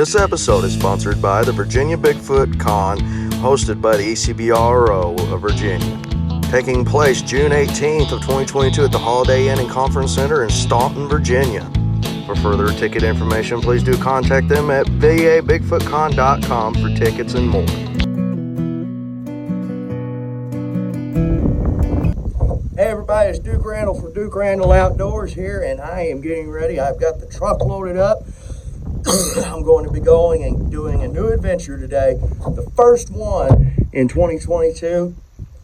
This episode is sponsored by the Virginia Bigfoot Con, hosted by the ECBRO of Virginia, taking place June 18th of 2022 at the Holiday Inn and Conference Center in Staunton, Virginia. For further ticket information, please do contact them at vabigfootcon.com for tickets and more. Hey everybody, it's Duke Randall for Duke Randall Outdoors here, and I am getting ready. I've got the truck loaded up. I'm going to be going and doing a new adventure today. The first one in 2022.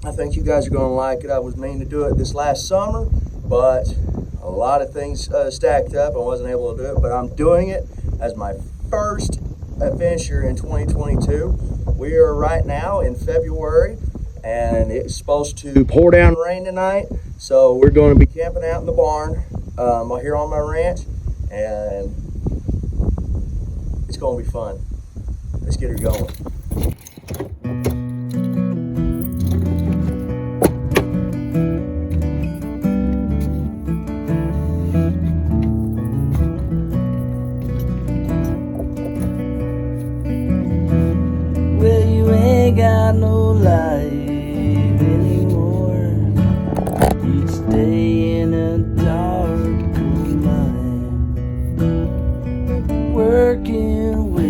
I think you guys are going to like it. I was meaning to do it this last summer, but a lot of things stacked up. I wasn't able to do it, but I'm doing it as my first adventure in 2022. We are right now in February, and it's supposed to pour down rain tonight, so we're going to be camping out in the barn here on my ranch, and it's going to be fun. Let's get her going. Well, you ain't got no life anymore. You'd stay in a dark, cool mine, working away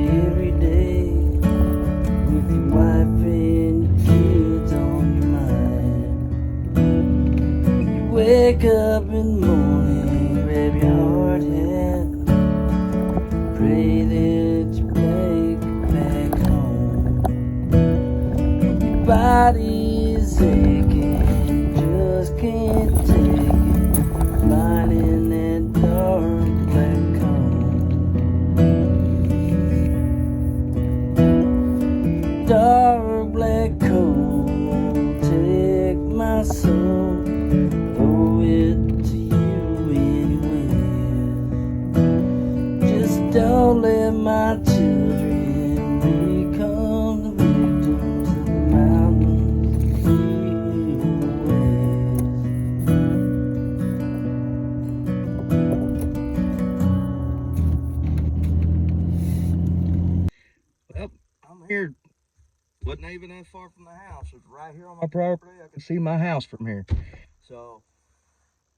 every day with your wife and your kids on your mind. You wake up in the morning, grab your hard hat, pray that you make it back home. Your body's aching, just can't take it, lying in that dark black cold. Dark black cold, take my soul, owe it to you anyway. Just don't let my children become the victims of the mountains Well, I'm here. Wasn't even that far from the house. It's right here on my property. I can see my house from here. So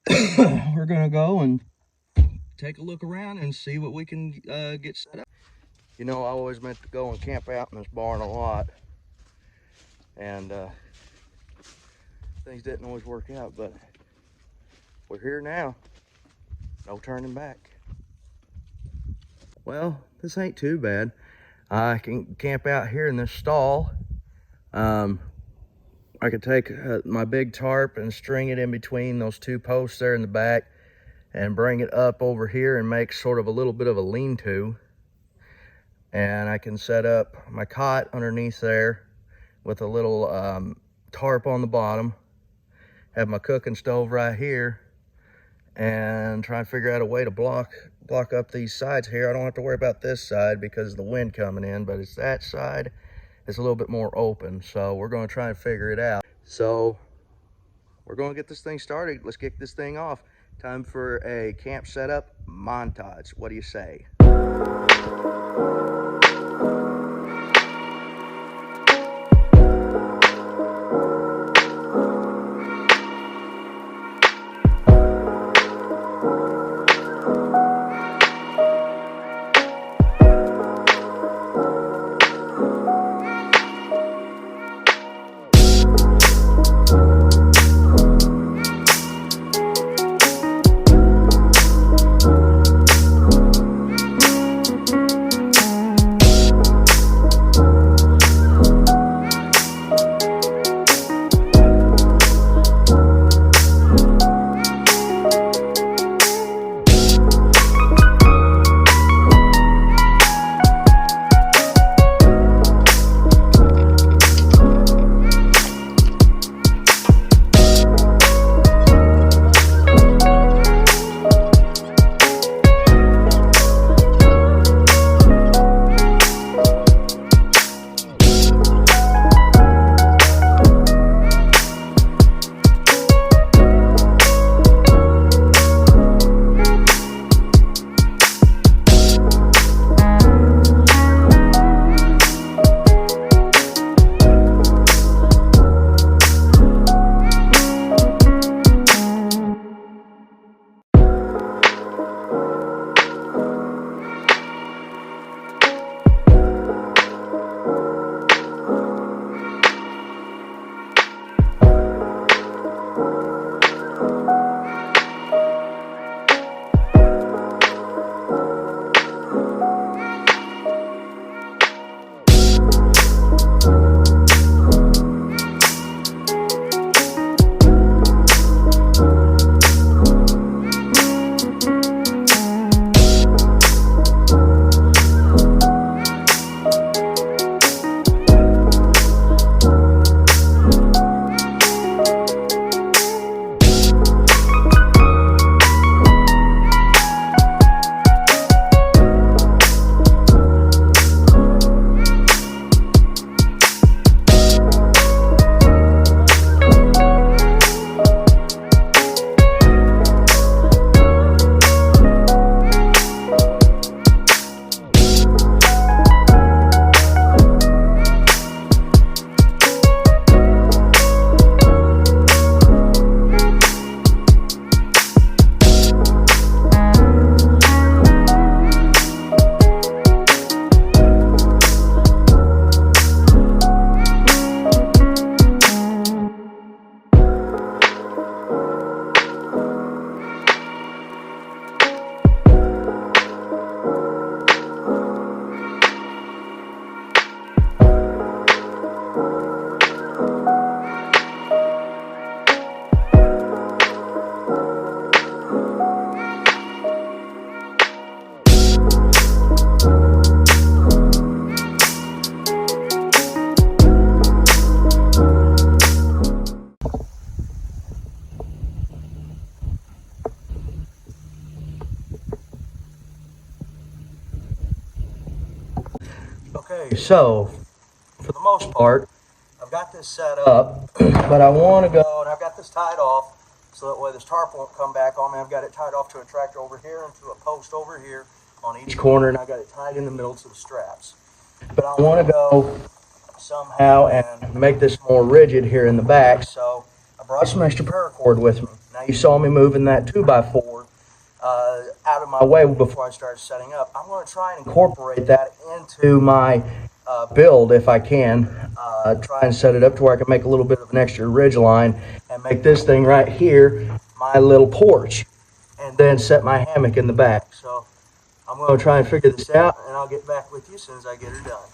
we're gonna go and take a look around and see what we can get set up. You know, I always meant to go and camp out in this barn a lot, and things didn't always work out, but we're here now. No turning back. Well, this ain't too bad. I can camp out here in this stall. I could take my big tarp and string it in between those two posts there in the back and bring it up over here and make sort of a little bit of a lean-to. And I can set up my cot underneath there with a little tarp on the bottom, have my cooking stove right here, and try and figure out a way to block up these sides here. I don't have to worry about this side because of the wind coming in, but it's that side. It's a little bit more open, so we're going to try and figure it out. So we're going to get this thing started. Let's kick this thing off. Time for a camp setup montage. What do you say? so for the most part, I've got this set up, but I want to go, and I've got this tied off so that way this tarp won't come back on me. I've got it tied off to a tractor over here and to a post over here on each corner, and I got it tied in the middle to the straps. But I want to go somehow and make this more rigid here in the back, so I brought some extra paracord with me. Now you saw me moving that 2x4 out of my way before I started setting up. I'm going to try and incorporate that into my build if I can. Try and set it up to where I can make a little bit of an extra ridge line and make this thing right here my little porch, and then set my hammock in the back. So I'm going to try and figure this out, and I'll get back with you as soon as I get her done.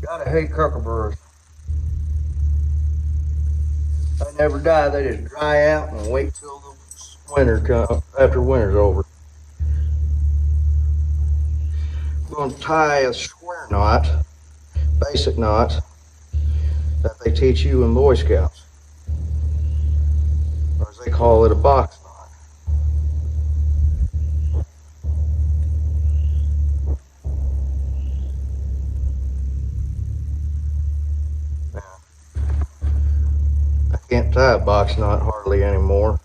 Gotta hate kookaburras. They never die, they just dry out and wait till the winter comes, after winter's over. I'm gonna tie a square knot, basic knot, that they teach you in Boy Scouts. Or as they call it, a box knot. Can't tie a box knot hardly anymore.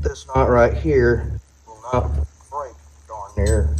This knot right here will not break darn near.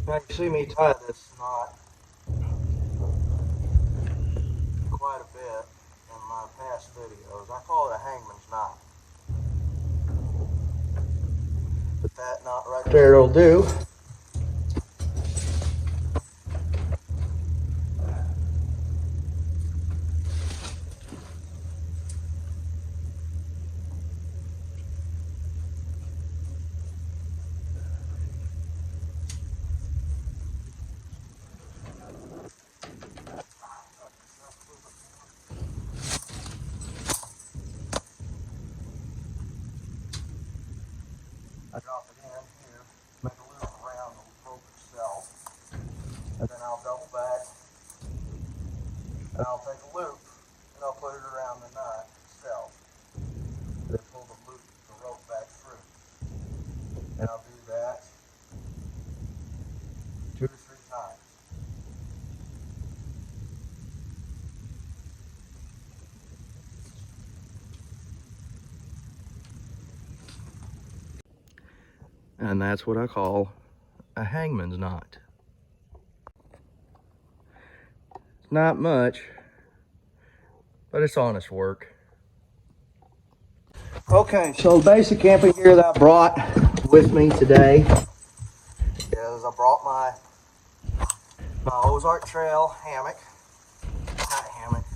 Now you see me tie this knot quite a bit in my past videos. I call it a hangman's knot. But that knot right there will do. and that's what I call a hangman's knot. It's not much, but it's honest work. Okay, so the basic camping gear that I brought with me today is I brought my Ozark Trail hammock, not hammock,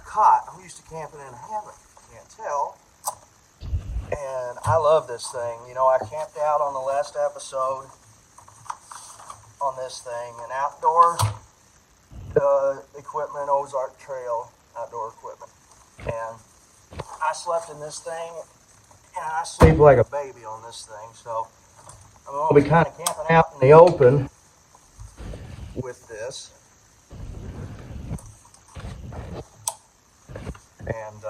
cot. I'm used to camping in a hammock, you can't tell. And I love this thing. You know, I camped out on the last episode on this thing, an outdoor equipment, Ozark Trail outdoor equipment. And I slept in this thing, and I sleep like a baby on this thing. So I'm going to be kind of camping out in the open with this. And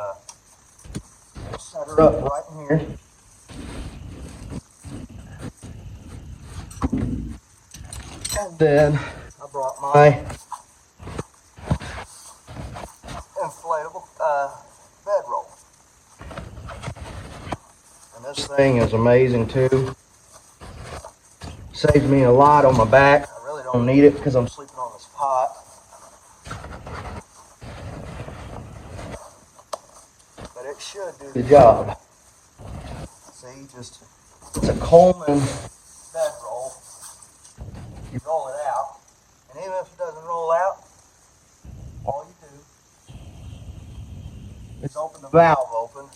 set her up right in here. And then I brought my inflatable bedroll. And this thing is amazing too. Saves me a lot on my back. I really don't need it because I'm sleeping on this pot. But it should do the job. See, just it's a Coleman bedroll. You roll it out, and even if it doesn't roll out, all you do is open the valve open,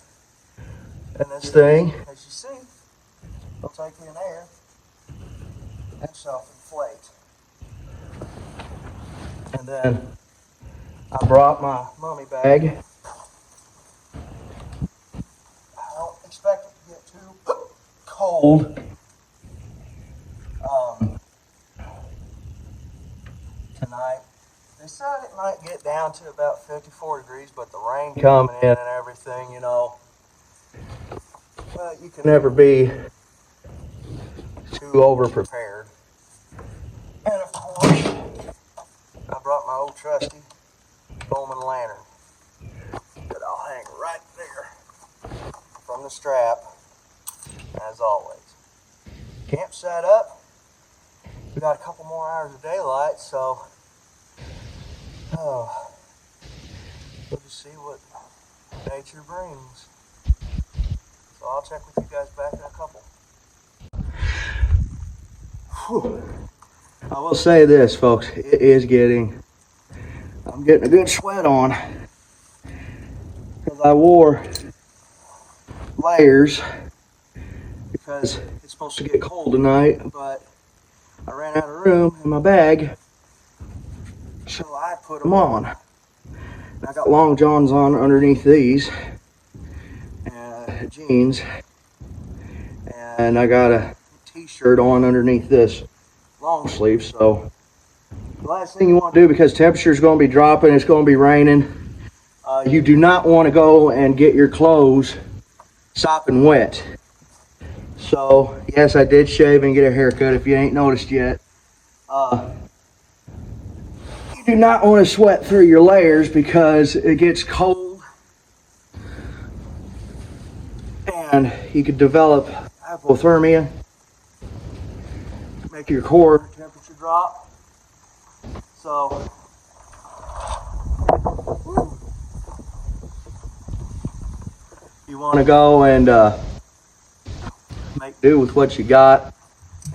and this thing, as you see, will take in air and self-inflate. And then I brought my mummy bag. I don't expect it to get too cold. Tonight. They said it might get down to about 54 degrees, but the rain coming in and everything, you know. But you can never be too over-prepared. And of course, I brought my old trusty Bowman lantern that I'll hang right there from the strap, as always. Camp set up. We got a couple more hours of daylight, so we'll just see what nature brings. So I'll check with you guys back in a couple. Whew. I will say this, folks, I'm getting a good sweat on because I wore layers because it's supposed to get cold tonight, but I ran out of room in my bag, so I put them on. And I got long johns on underneath these jeans, and I got a t-shirt on underneath this long sleeve. So the last thing you want to do, because temperature is going to be dropping, it's going to be raining, you do not want to go and get your clothes sopping wet. So yes, I did shave and get a haircut if you ain't noticed yet. You do not want to sweat through your layers because it gets cold and you could develop hypothermia, make your core temperature drop. So you want to go and make do with what you got,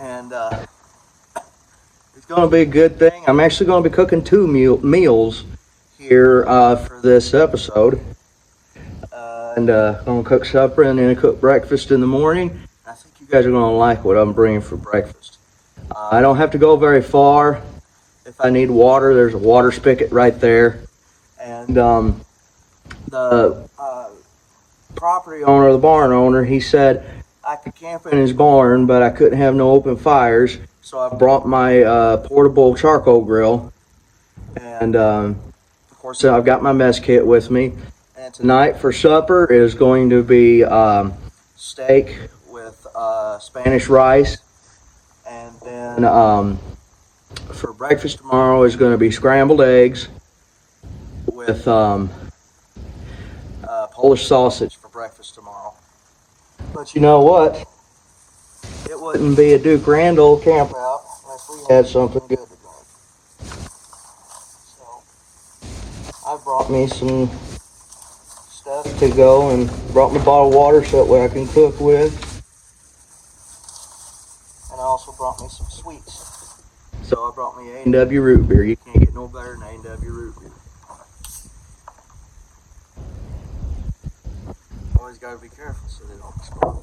and it's going to be a good thing. I'm actually going to be cooking two meals here for this episode, and I'm going to cook supper and then cook breakfast in the morning. I think you guys are going to like what I'm bringing for breakfast. I don't have to go very far. If I need water, there's a water spigot right there, and the property owner, the barn owner, he said I could camp in his barn, but I couldn't have no open fires. So I brought my portable charcoal grill, and of course I've got my mess kit with me. And tonight for supper is going to be steak with Spanish rice, and then for breakfast tomorrow is going to be scrambled eggs with Polish sausage for breakfast tomorrow. But you know what? it wouldn't be a Duke Randall camp out unless we had something good to drink. So I brought me some stuff to go and brought me a bottle of water so that way I can cook with. And I also brought me some sweets. So I brought me A&W root beer. You can't get no better than A&W root beer. Always got to be careful so they don't explode.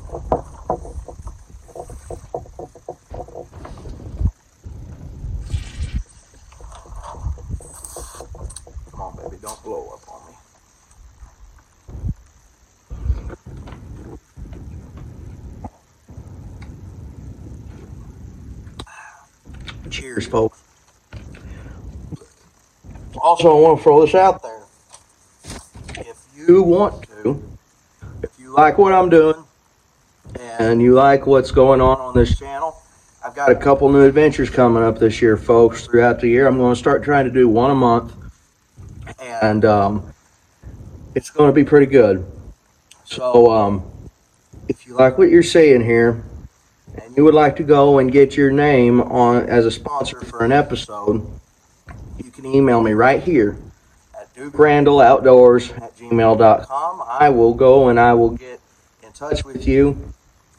Come on, baby, don't blow up on me. Cheers, folks. Also, I want to throw this out there. If you want to, if you like what I'm doing, and you like what's going on this channel, I've got a couple new adventures coming up this year, folks. Throughout the year, I'm going to start trying to do one a month, and it's going to be pretty good. So if you like what you're seeing here, and you would like to go and get your name on as a sponsor for an episode, you can email me right here at dukerandalloutdoors@gmail.com. I will go and I will get in touch with you.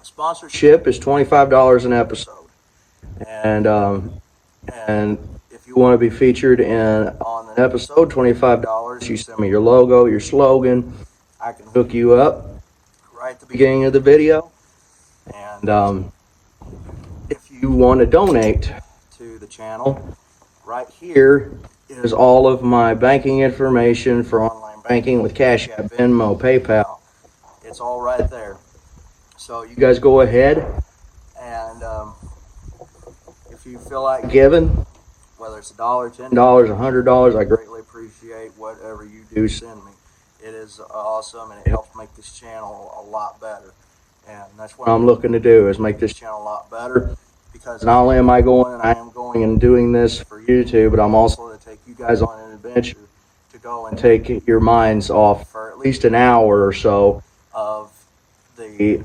Sponsorship is $25 an episode, and if you want to be featured on an episode, $25. You send me your logo, your slogan. I can hook you up right at the beginning of the video. And if you want to donate to the channel, right here is all of my banking information for online banking with Cash App, Venmo, PayPal. It's all right there. So you guys go ahead, and if you feel like giving, whether it's $1, $10, $100, I greatly appreciate whatever you do send me. It is awesome, and it helps make this channel a lot better. And that's what I'm looking to do, is make this channel a lot better, because not only am I going and doing this for YouTube, but I'm also going to take you guys on an adventure to go and take your minds off for at least an hour or so of the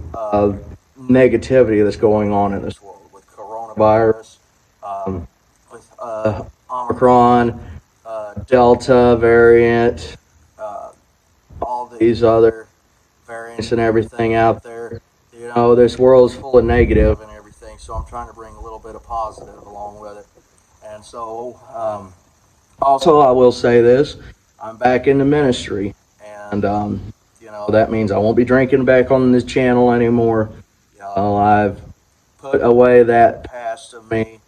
negativity that's going on in this world with coronavirus, with Omicron, Delta variant, all these other variants and everything out there. You know, this world is full of negative and everything, so I'm trying to bring a little bit of positive along with it. And so, also, I will say this, I'm back in the ministry, and you know, that means I won't be drinking back on this channel anymore. You know, I've put away that past of me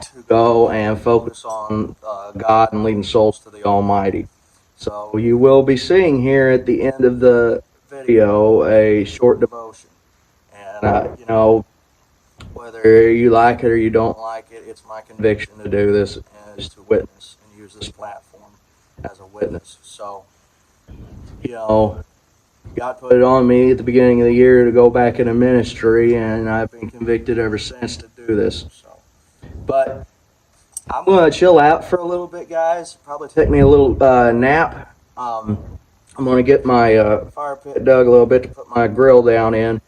to go and focus on God and leading souls to the Almighty. So you will be seeing here at the end of the video a short devotion. And, you know, whether you like it or you don't like it, it's my conviction to do this, is to witness and use this platform as a witness. So, you know, God put it on me at the beginning of the year to go back into ministry, and I've been convicted ever since to do this. So, but I'm going to chill out for a little bit, guys. Probably take me a little nap. I'm going to get my fire pit dug a little bit to put my grill down in,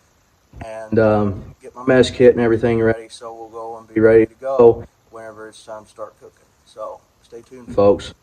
and get my mess kit and everything ready, so we'll go and be ready to go whenever it's time to start cooking. So stay tuned, folks.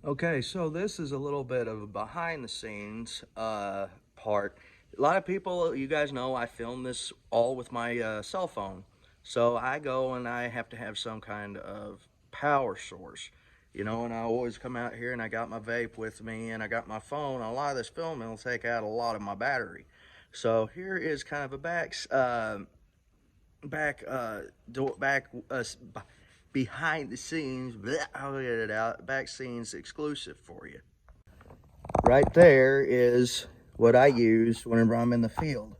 Okay, so this is a little bit of a behind the scenes part. A lot of people, you guys know, I film this all with my cell phone. So I go and I have to have some kind of power source, you know, and I always come out here and I got my vape with me and I got my phone. A lot of this filming will take out a lot of my battery. So here is kind of a behind the scenes, I'll get it out, back scenes exclusive for you. Right there is what I use whenever I'm in the field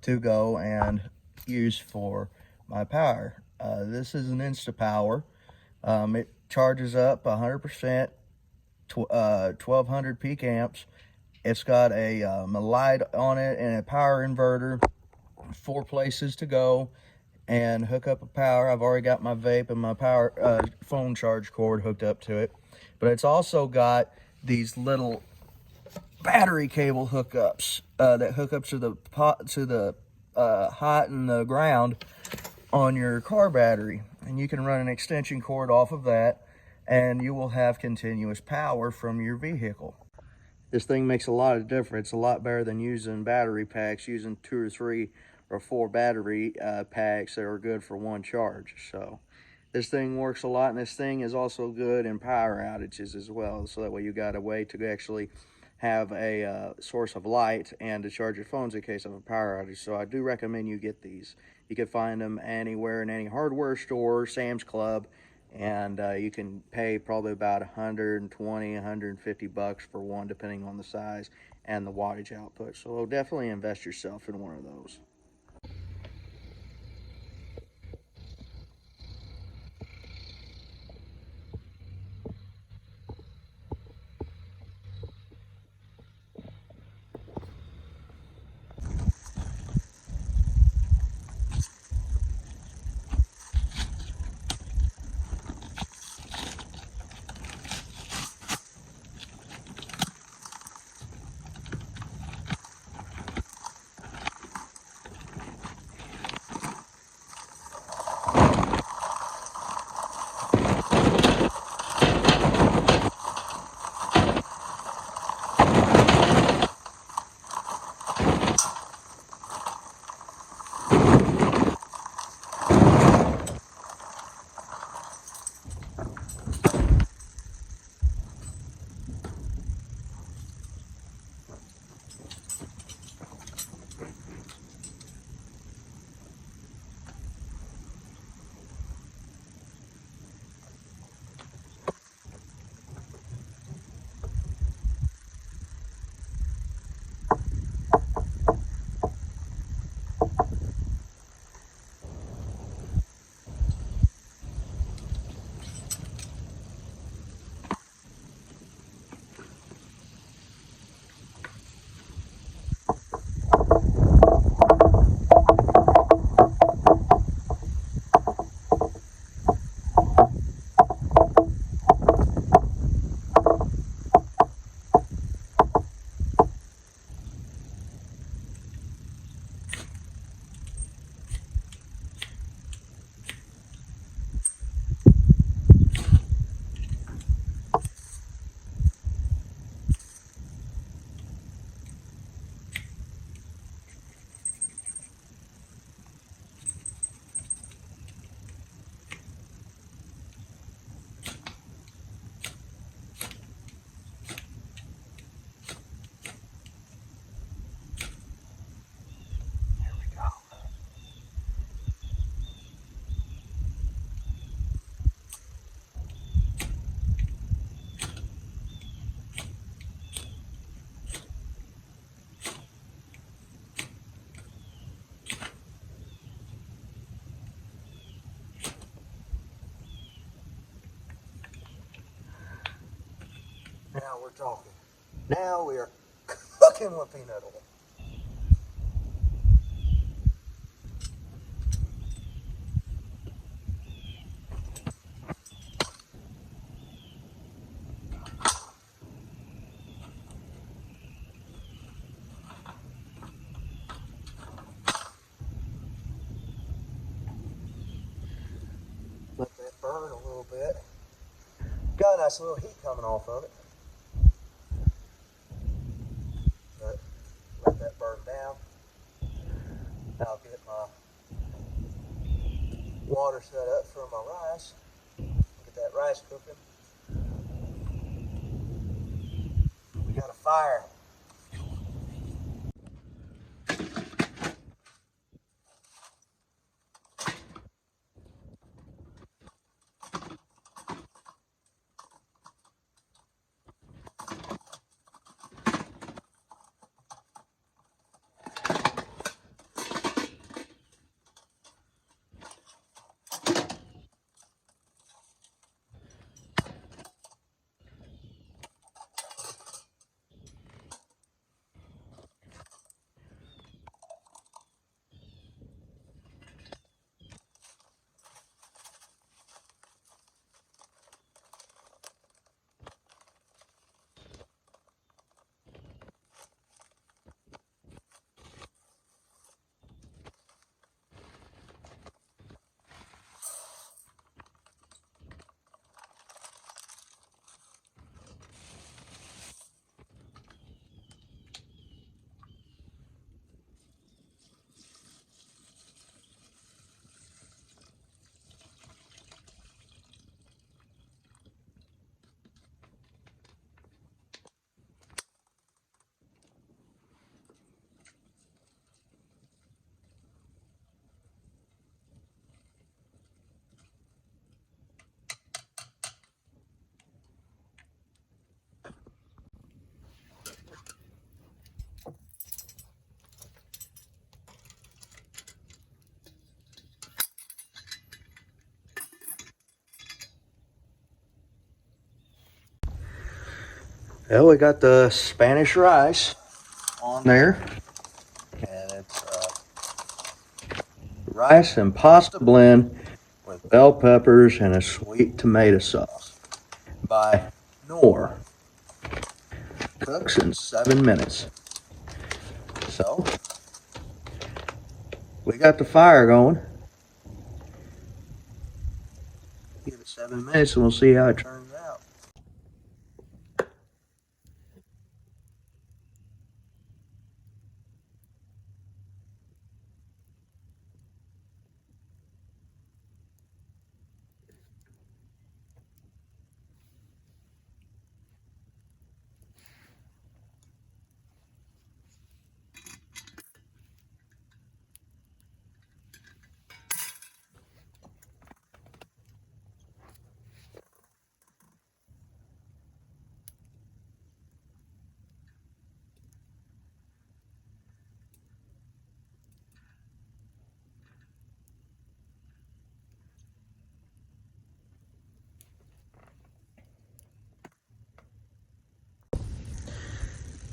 to go and use for my power. This is an InstaPower. It charges up 100%, 1200 peak amps. It's got a light on it and a power inverter, 4 places to go and hook up a power. I've already got my vape and my power phone charge cord hooked up to it, but it's also got these little battery cable hookups that hook up to the hot and the ground on your car battery, and you can run an extension cord off of that and you will have continuous power from your vehicle. This thing makes a lot of difference, a lot better than using battery packs, using 2 or 3 or 4 battery packs that are good for one charge. So this thing works a lot, and this thing is also good in power outages as well. So that way you got a way to actually have a source of light and to charge your phones in case of a power outage. So I do recommend you get these. You can find them anywhere in any hardware store, Sam's Club, and you can pay probably about 120, 150 bucks for one, depending on the size and the wattage output. So definitely invest yourself in one of those. Now we're talking. Now we are cooking with peanut oil. Let that burn a little bit. Got a nice little heat coming off of it. water set up for my rice. Get that rice cooking. We got a fire. Well, we got the Spanish rice on there, and it's rice and pasta blend with bell peppers and a sweet tomato sauce by Knorr. Cooks in 7 minutes. So, we got the fire going. Give it 7 minutes and we'll see how it turns out.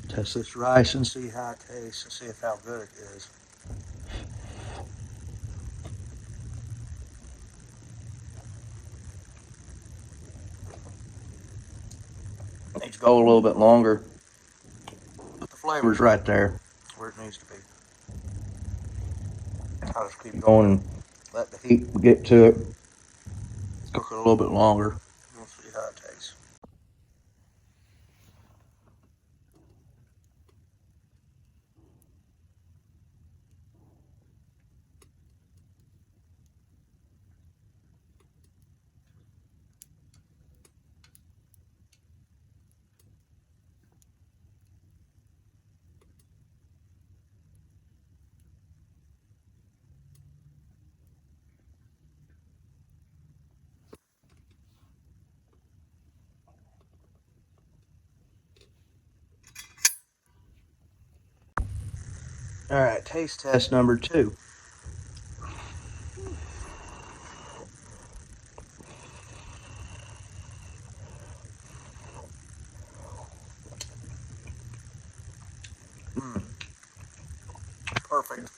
Test this rice and see how it tastes and see if how good it is. Needs to go a little bit longer, but the flavor's right there where it needs to be. I'll just keep going and let the heat get to it. Cook it a little bit longer. We'll see how it tastes. All right, taste test number 2. Perfect.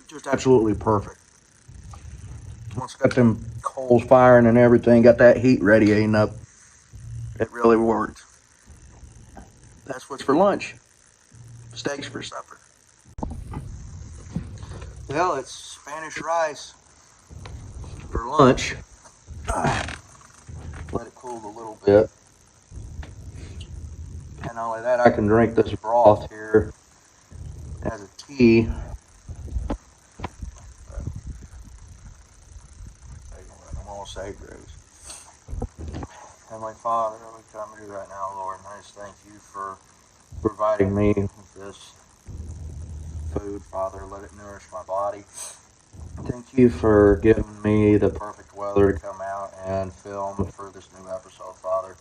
Just absolutely perfect. Once got them coals firing and everything, got that heat radiating up, it really worked. That's what's for lunch. Steaks for supper. Well, it's Spanish rice for lunch. Let it cool a little bit. And not only that, I can drink this broth here as a tea. Savior is. Heavenly Father, we come to you right now, Lord, and I just thank you for providing me with this food, Father. Let it nourish my body. Thank you for giving me the perfect weather to come out and film for this new episode, Father.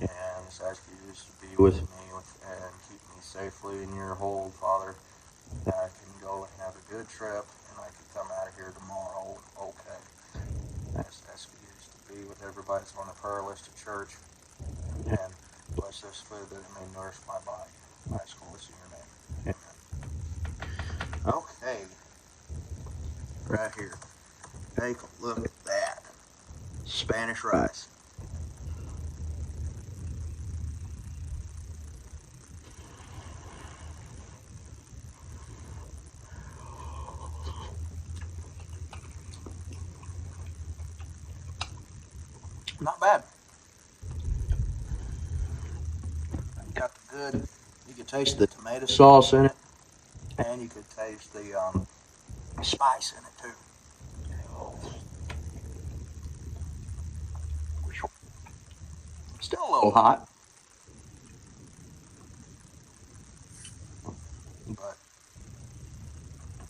And just ask you just to be with me and keep me safely in your hold, Father. That I can go and have a good trip and I can come out of here tomorrow okay. I just ask you just to be with everybody that's on the prayer list at church and bless this food that it may nourish my body. I ask all this in your name. Amen. Okay. Right here. Take a look at that. Spanish rice. Not bad. Got the good, you can taste the tomato sauce in it, and you could taste the spice in it too. Still a little hot, but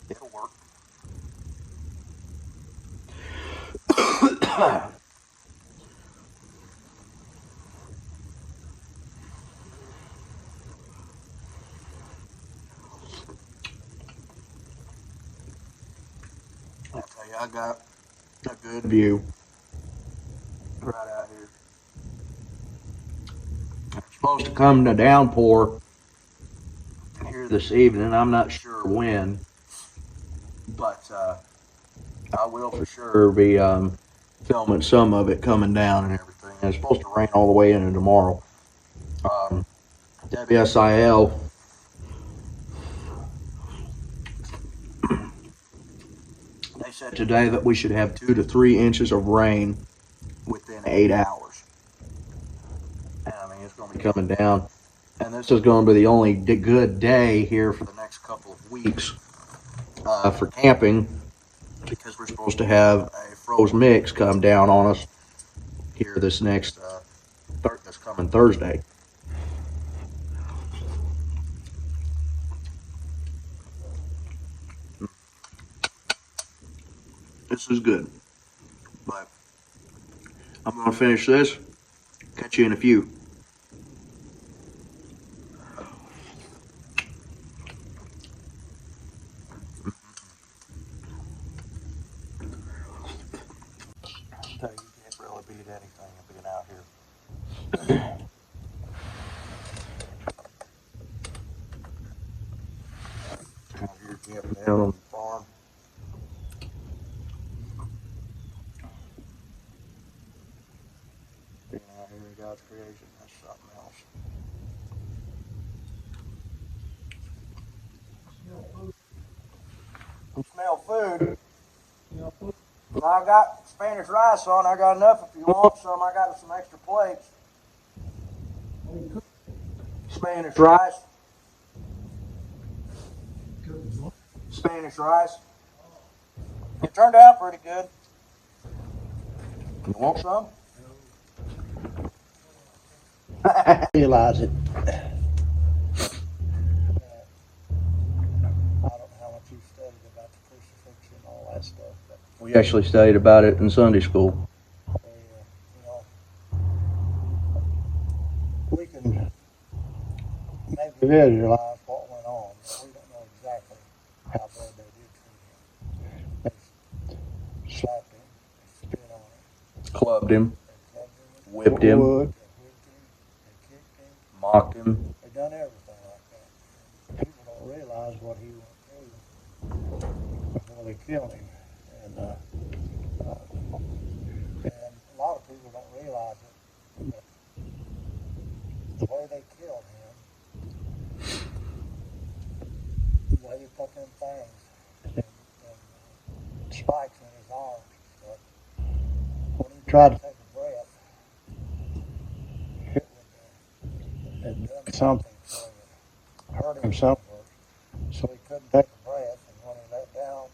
it'll work. I tell you, I got a good view right out here. It's supposed to come to downpour here this evening. I'm not sure when, but I will for sure be filming some of it coming down and everything. And it's supposed to rain all the way into tomorrow. WSIL. They said today that we should have 2 to 3 inches of rain within 8 hours. And I mean, it's going to be coming down. And this is going to be the only good day here for the next couple of weeks for camping, because we're supposed to have a froze mix come down on us here this next this coming Thursday. This is good, but I'm going to finish this. Catch you in a few. I tell you, you can't really beat anything of being out here. Out here camping down on the farm. Being out here in God's creation, that's something else. You smell food. Well, I got Spanish rice on. I got enough if you want some. I got some extra plates. Spanish rice. Spanish rice. It turned out pretty good. You want some? Realize it. I don't know how much you studied about the crucifixion and all that stuff, but we actually studied about it in Sunday school. You know, we can maybe visualize what went on, but we don't know exactly how bad they did treat him. They slapped him, they spit on him, clubbed him, whipped him, they kicked him, mocked him. They done everything like that. People don't realize what he went through before they killed him. And a lot of people don't realize it, but the way they killed him, the way they put them things and spikes in his arms, but when he tried to take a breath, it would have done something for him, hurt him somewhere, so he couldn't take a breath, and when he let down,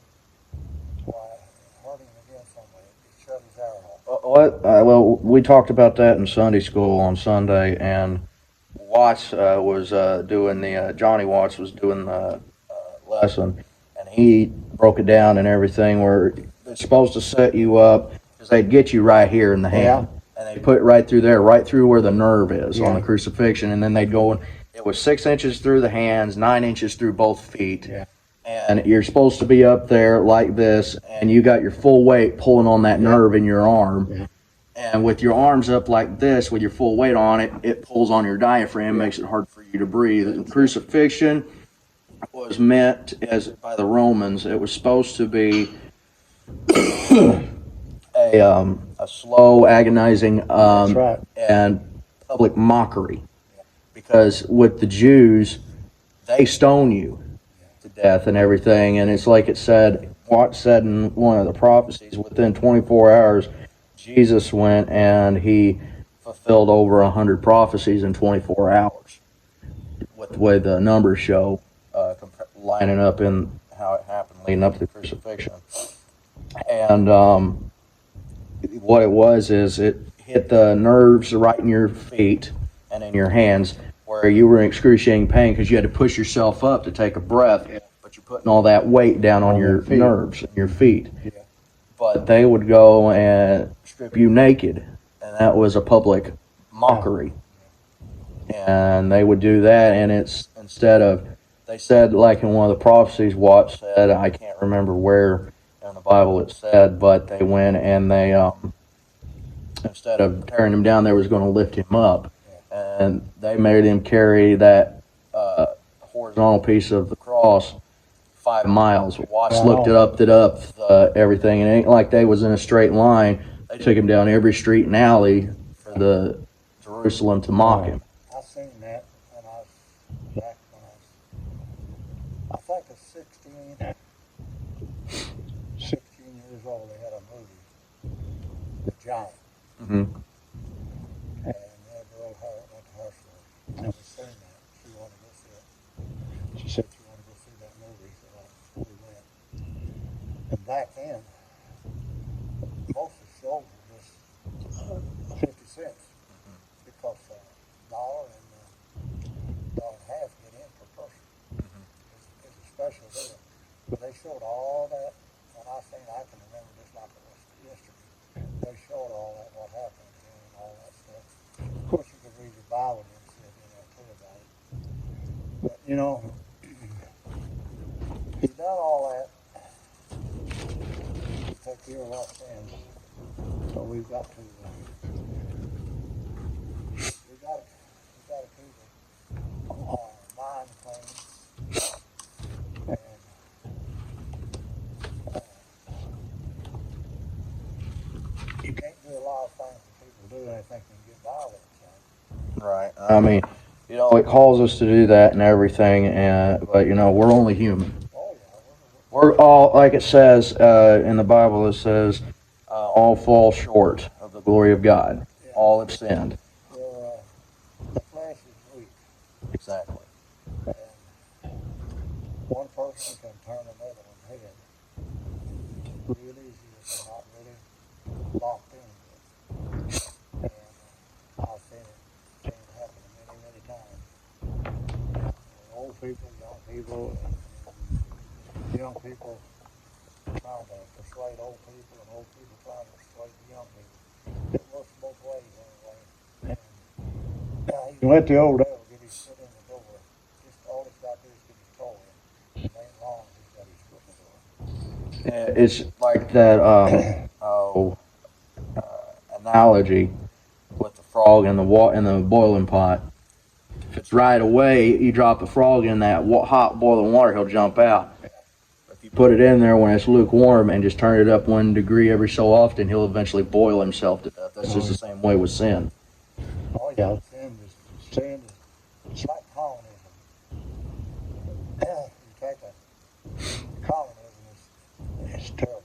why, it hurt him again somewhere. It shut his air off. Well, we talked about that in Sunday school on Sunday, and Watts was doing Johnny Watts was doing the lesson, and he broke it down and everything where it's supposed to set you up because they'd get you right here in the hand, and they put it right through there, right through where the nerve is on the crucifixion, and then they'd go and it was 6 inches through the hands, 9 inches through both feet. Yeah. And you're supposed to be up there like this, and you got your full weight pulling on that nerve in your arm. Yeah. And with your arms up like this, with your full weight on it, it pulls on your diaphragm, makes it hard for you to breathe. And crucifixion was meant as by the Romans. It was supposed to be a slow, agonizing, That's right. and public mockery. Because with the Jews, they stone you to death and everything. And it's like it said, Watts said in one of the prophecies, within 24 hours, Jesus went and he fulfilled over 100 prophecies in 24 hours. With the way the numbers show, lining up in how it happened, leading up to the crucifixion. And what it was is it hit the nerves right in your feet and in your hands, where you were in excruciating pain because you had to push yourself up to take a breath, but you're putting all that weight down on your nerves and your feet. Yeah. But they would go and strip you naked, and that was a public mockery. And they would do that, and it's instead of, they said, like in one of the prophecies, Watts said, I can't remember where in the Bible it said, but they went and they, instead of tearing him down, they was going to lift him up. And they made him carry that horizontal piece of the cross 5 miles. Watts looked it up, everything, and it ain't like they was in a straight line. They took him down every street and alley for the Jerusalem to mock him. I seen that when I was back when I think I was 16 years old. They had a movie, The Giant. Mm-hmm. And that girl went to her school. Never seen that. She wanted to go see it. She said she wanted to go see that movie, so we went. And back then, most of the shows were just 50 cents. It cost $1 and $1.50 to get in per person. It's a special deal. But they showed all that. When I seen, I can remember just like it was yesterday. They showed all that, what happened to him and all that stuff. Of course, you could read your Bible and see it in there too about it. But, you know, he done all that to take care of our sins. So we've got to, we got to keep our mind clean. And you can't do a lot of things that people do and they think you can get by with it. Right. I mean, it calls us to do that and everything, but we're only human. Oh, yeah. We're all, like it says in the Bible, it says, all fall short of the glory of God. Yeah. All have sinned. The flesh is weak. Exactly. And one person can turn another one's head real easy if they're not really locked in. And I've seen it happen many, many times. Old people, young people trying to persuade old people, and old people trying to persuade the young people. It works both ways anyway. And you can let the old devil get his foot in the door. Just all he's got to do is get his toe in. It ain't long as he's got his foot in the door. It's like that analogy with the frog in the boiling pot. If it's right away, you drop the frog in that hot boiling water, he'll jump out. If you put it in there when it's lukewarm and just turn it up 1 degree every so often, he'll eventually boil himself to death. That's just the same way with sin. Oh yeah, sin is like communism. You take communism is terrible.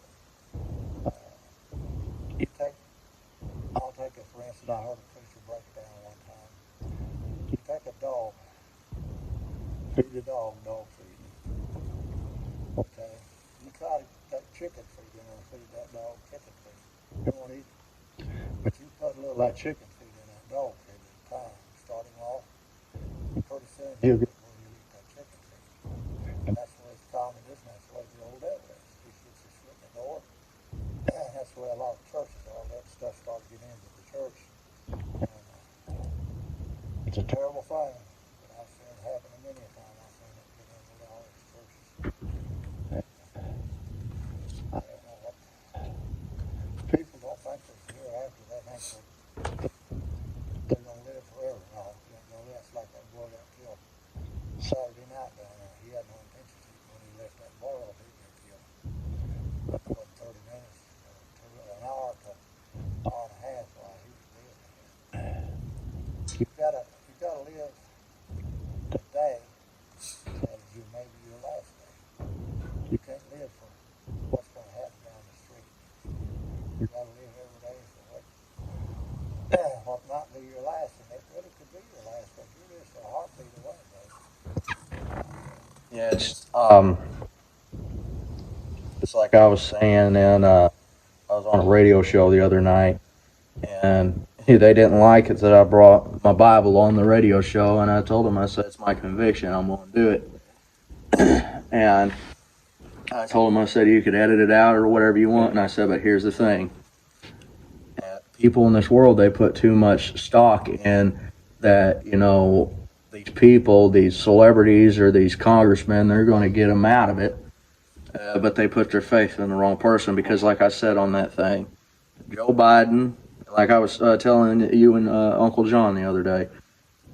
I'll take it for instance. I heard a preacher break it down one time. You take a dog, feed the dog feeding. Okay, you try to take chicken feeding and feed that dog chicken feed. They won't eat it. But you put a little of that chicken feed in that dog feed at a time, start him off, and pretty soon he'll get where you eat that chicken feed. And that's where it's common, isn't it? That's where the old devil is. He gets his foot in the door. That's where a lot of churches, all that stuff started getting into the church. And, it's a terrible thing. But I've seen it happen many a time. I've seen it get into all these churches. I don't know what people don't think they're hereafter. They think they're going to live forever. No, that's like that boy got killed Saturday night down there. He had no intention to when he left that bar off, he got killed. But it wasn't 30 minutes, an hour to an hour and a half while he was living there. You gotta live today as you maybe your last day. You can't live for what's going to happen down the street. You gotta live every day for what might be your last, and it really could be your last, but you're just a heartbeat away, baby. Yeah, it's like I was saying, and I was on a radio show the other night, and they didn't like it that I brought my Bible on the radio show, and I told them, I said, it's my conviction, I'm going to do it. And I told them, I said, you could edit it out or whatever you want, and I said, but here's the thing. People in this world, they put too much stock in that, these people, these celebrities or these congressmen, they're going to get them out of it. But they put their faith in the wrong person because, like I said on that thing, Joe Biden, like I was telling you and Uncle John the other day,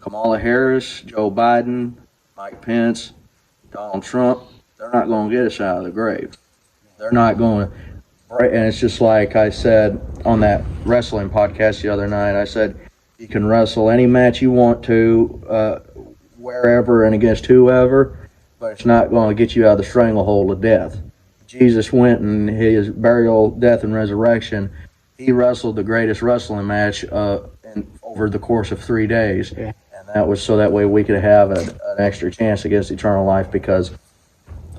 Kamala Harris, Joe Biden, Mike Pence, Donald Trump, they're not going to get us out of the grave. They're not going to. And it's just like I said on that wrestling podcast the other night, I said, you can wrestle any match you want to, wherever and against whoever, but it's not going to get you out of the stranglehold of death. Jesus went in his burial, death, and resurrection. He wrestled the greatest wrestling match over the course of 3 days. Yeah. And that was so that way we could have an extra chance against eternal life because,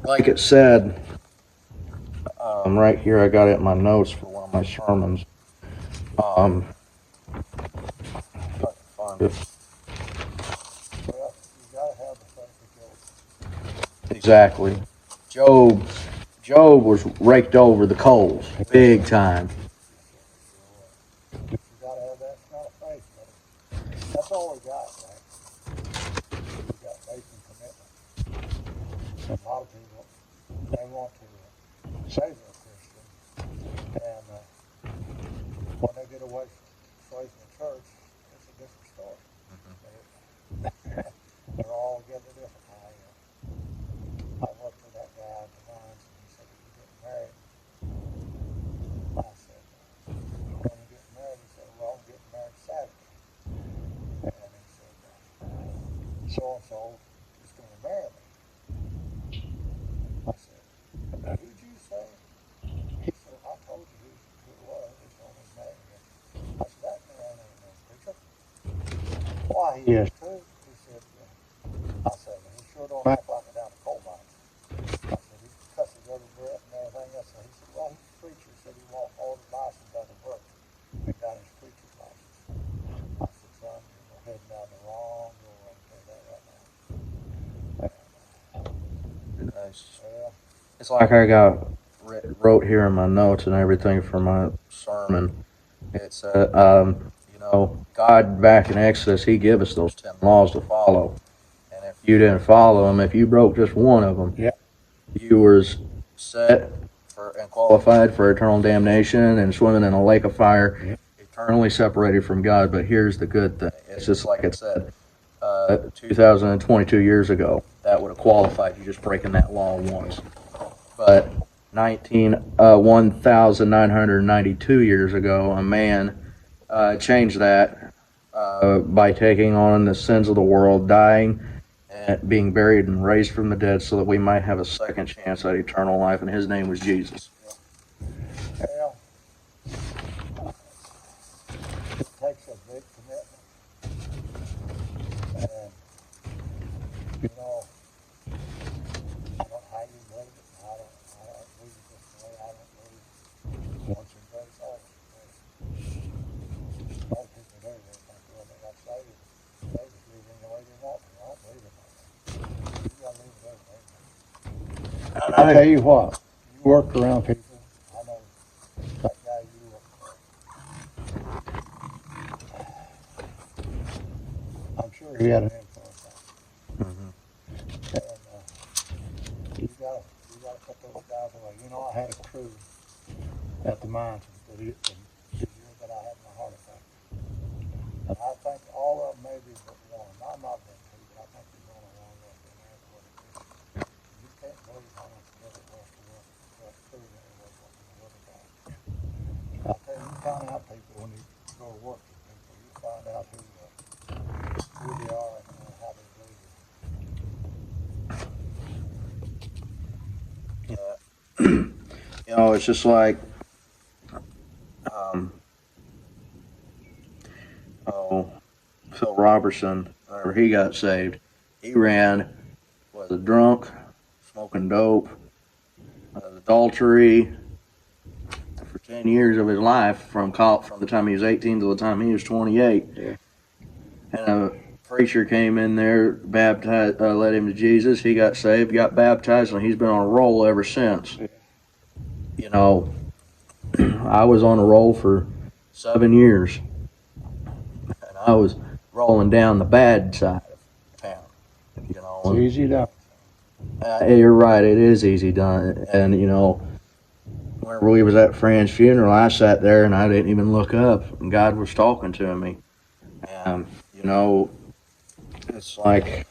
like it said, right here, I got it in my notes for one of my sermons. If I can find it. Well, you gotta have the faith of Job. Exactly. Job was raked over the coals, big time. You gotta have that kind of faith, buddy. That's all we got, right? We got faith and commitment. A lot of people, they want to say they're a Christian, and when they get away from faith in the church, it's a different story. They're all getting different now. I worked with that guy at the mines, and he said, "Are you getting married?" I said, "When are you getting married?" He said, "Well, I'm getting married Saturday." And he said, "So-and-so is going to marry me." I said, "Who'd you say?" He said, "I told you who it was. He's going to marry me." I said, "That man ain't no preacher." "Why, he is too." He said, I said, "He sure don't act like it down the coal mines." I said, "He cusses every breath and everything else." He said, "Well, he's a preacher." He said, "He won't hold his license out of work. He got his preacher's license." I said, "Son, you're heading down the wrong road. I'll tell you that right now." Nice. Well, It's like I got wrote here in my notes and everything for my sermon. It's God back in Exodus, He gave us those 10 laws to follow, and if you didn't follow them, if you broke just one of them, yeah. you were set for and qualified for eternal damnation and swimming in a lake of fire, eternally separated from God. But here's the good thing: it's just like it said 2022 years ago. That would have qualified you just breaking that law once. But 1,992 years ago, a man changed that by taking on the sins of the world, dying, and being buried and raised from the dead so that we might have a second chance at eternal life, and his name was Jesus. Well, it takes a big commitment. And, I don't know how you believe it. I don't believe it this way. I don't believe once and grace always. I tell you what, you work around people. I know that guy you work for. I'm sure he had an influence on you. Mhm. And you gotta put those guys away. You know, I had a crew at the mines the year that I had my heart attack. And I think all of them maybe but one. I might have been two, but I think there's only one left in there for the Christian. You can't believe how much better it was to work with that crew than it was working with other guys. I tell you, you find out people when you go to work with people, you find out who they are and how they believe. Yeah. You know, it's just like, um, oh, Phil Robertson, whenever he got saved, he was a drunk, smoking dope, adultery for 10 years of his life from the time he was 18 to the time he was 28. Yeah. And a preacher came in there, baptized, led him to Jesus. He got saved, got baptized, and he's been on a roll ever since. Yeah. You know, I was on a roll for 7 years, and I was rolling down the bad side of town. You know, It's easy enough. You're right. It is easy done, and you know, whenever we was at Fran's funeral, I sat there and I didn't even look up, and God was talking to me. And you know, it's like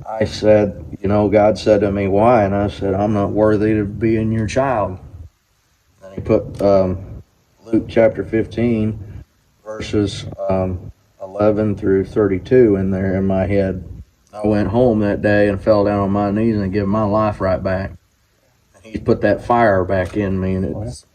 I said, you know, God said to me, "Why?" And I said, "I'm not worthy to be in your child." And He put Luke chapter 15, verses 11 through 32 in there in my head. I went home that day and fell down on my knees and gave my life right back. And He put that fire back in me, and it's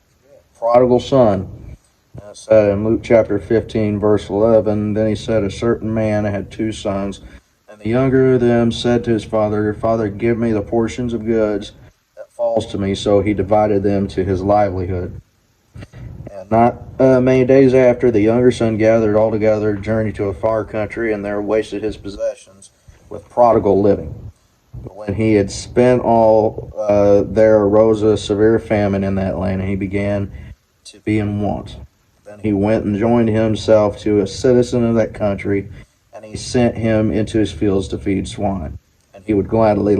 prodigal son. And it said in Luke chapter 15, verse 11, then He said, a certain man had 2 sons, and the younger of them said to his father, Father, give me the portions of goods that falls to me. So he divided them to his livelihood. And not many days after, the younger son gathered all together, journeyed to a far country, and there wasted his possessions with prodigal living. But when he had spent all, there arose a severe famine in that land, and he began to be in want. Then he went and joined himself to a citizen of that country, and he sent him into his fields to feed swine. And he would gladly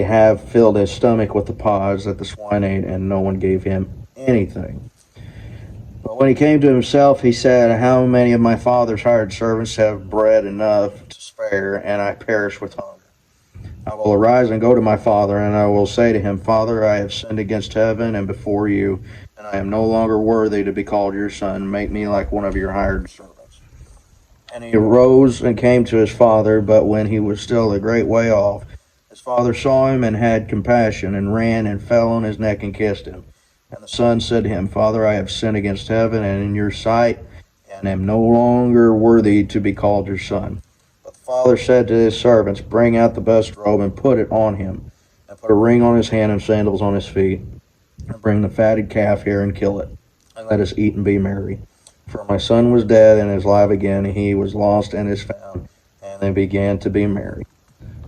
have filled his stomach with the pods that the swine ate, and no one gave him anything. But when he came to himself, he said, how many of my father's hired servants have bread enough to spare, and I perish with hunger? I will arise and go to my father, and I will say to him, Father, I have sinned against heaven and before you, and I am no longer worthy to be called your son. Make me like one of your hired servants. And he arose and came to his father, but when he was still a great way off, his father saw him and had compassion, and ran and fell on his neck and kissed him. And the son said to him, Father, I have sinned against heaven and in your sight, and am no longer worthy to be called your son. But the father said to his servants, bring out the best robe and put it on him, and put a ring on his hand and sandals on his feet, and bring the fatted calf here and kill it, and let us eat and be merry. For my son was dead and is alive again, he was lost and is found, and they began to be merry.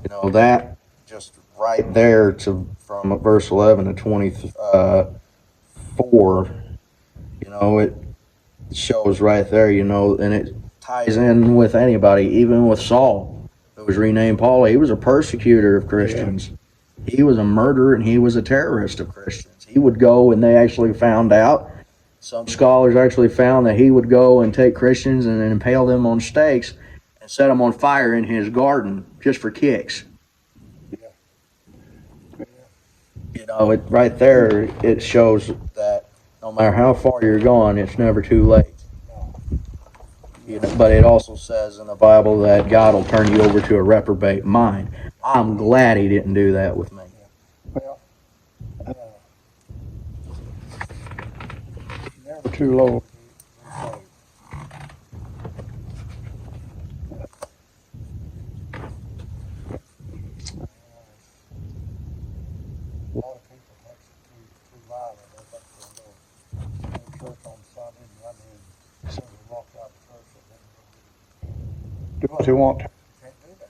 You know, that just right there from verse 11 to 24, you know, it shows right there, you know, and it ties in with anybody, even with Saul, who was renamed Paul. He was a persecutor of Christians. Yeah. He was a murderer, and he was a terrorist of Christians. He would go, and they actually found out, some scholars actually found that he would go and take Christians and impale them on stakes and set them on fire in his garden just for kicks. Yeah. Yeah. You know, right there, it shows that no matter how far you're gone, it's never too late. You know, but it also says in the Bible that God will turn you over to a reprobate mind. I'm glad He didn't do that with me. Well, never too low. A lot of people think it's too violent. They think they'll go to church on Sunday and run in as soon as they walk out of church, and then do what they want to. Can't do that.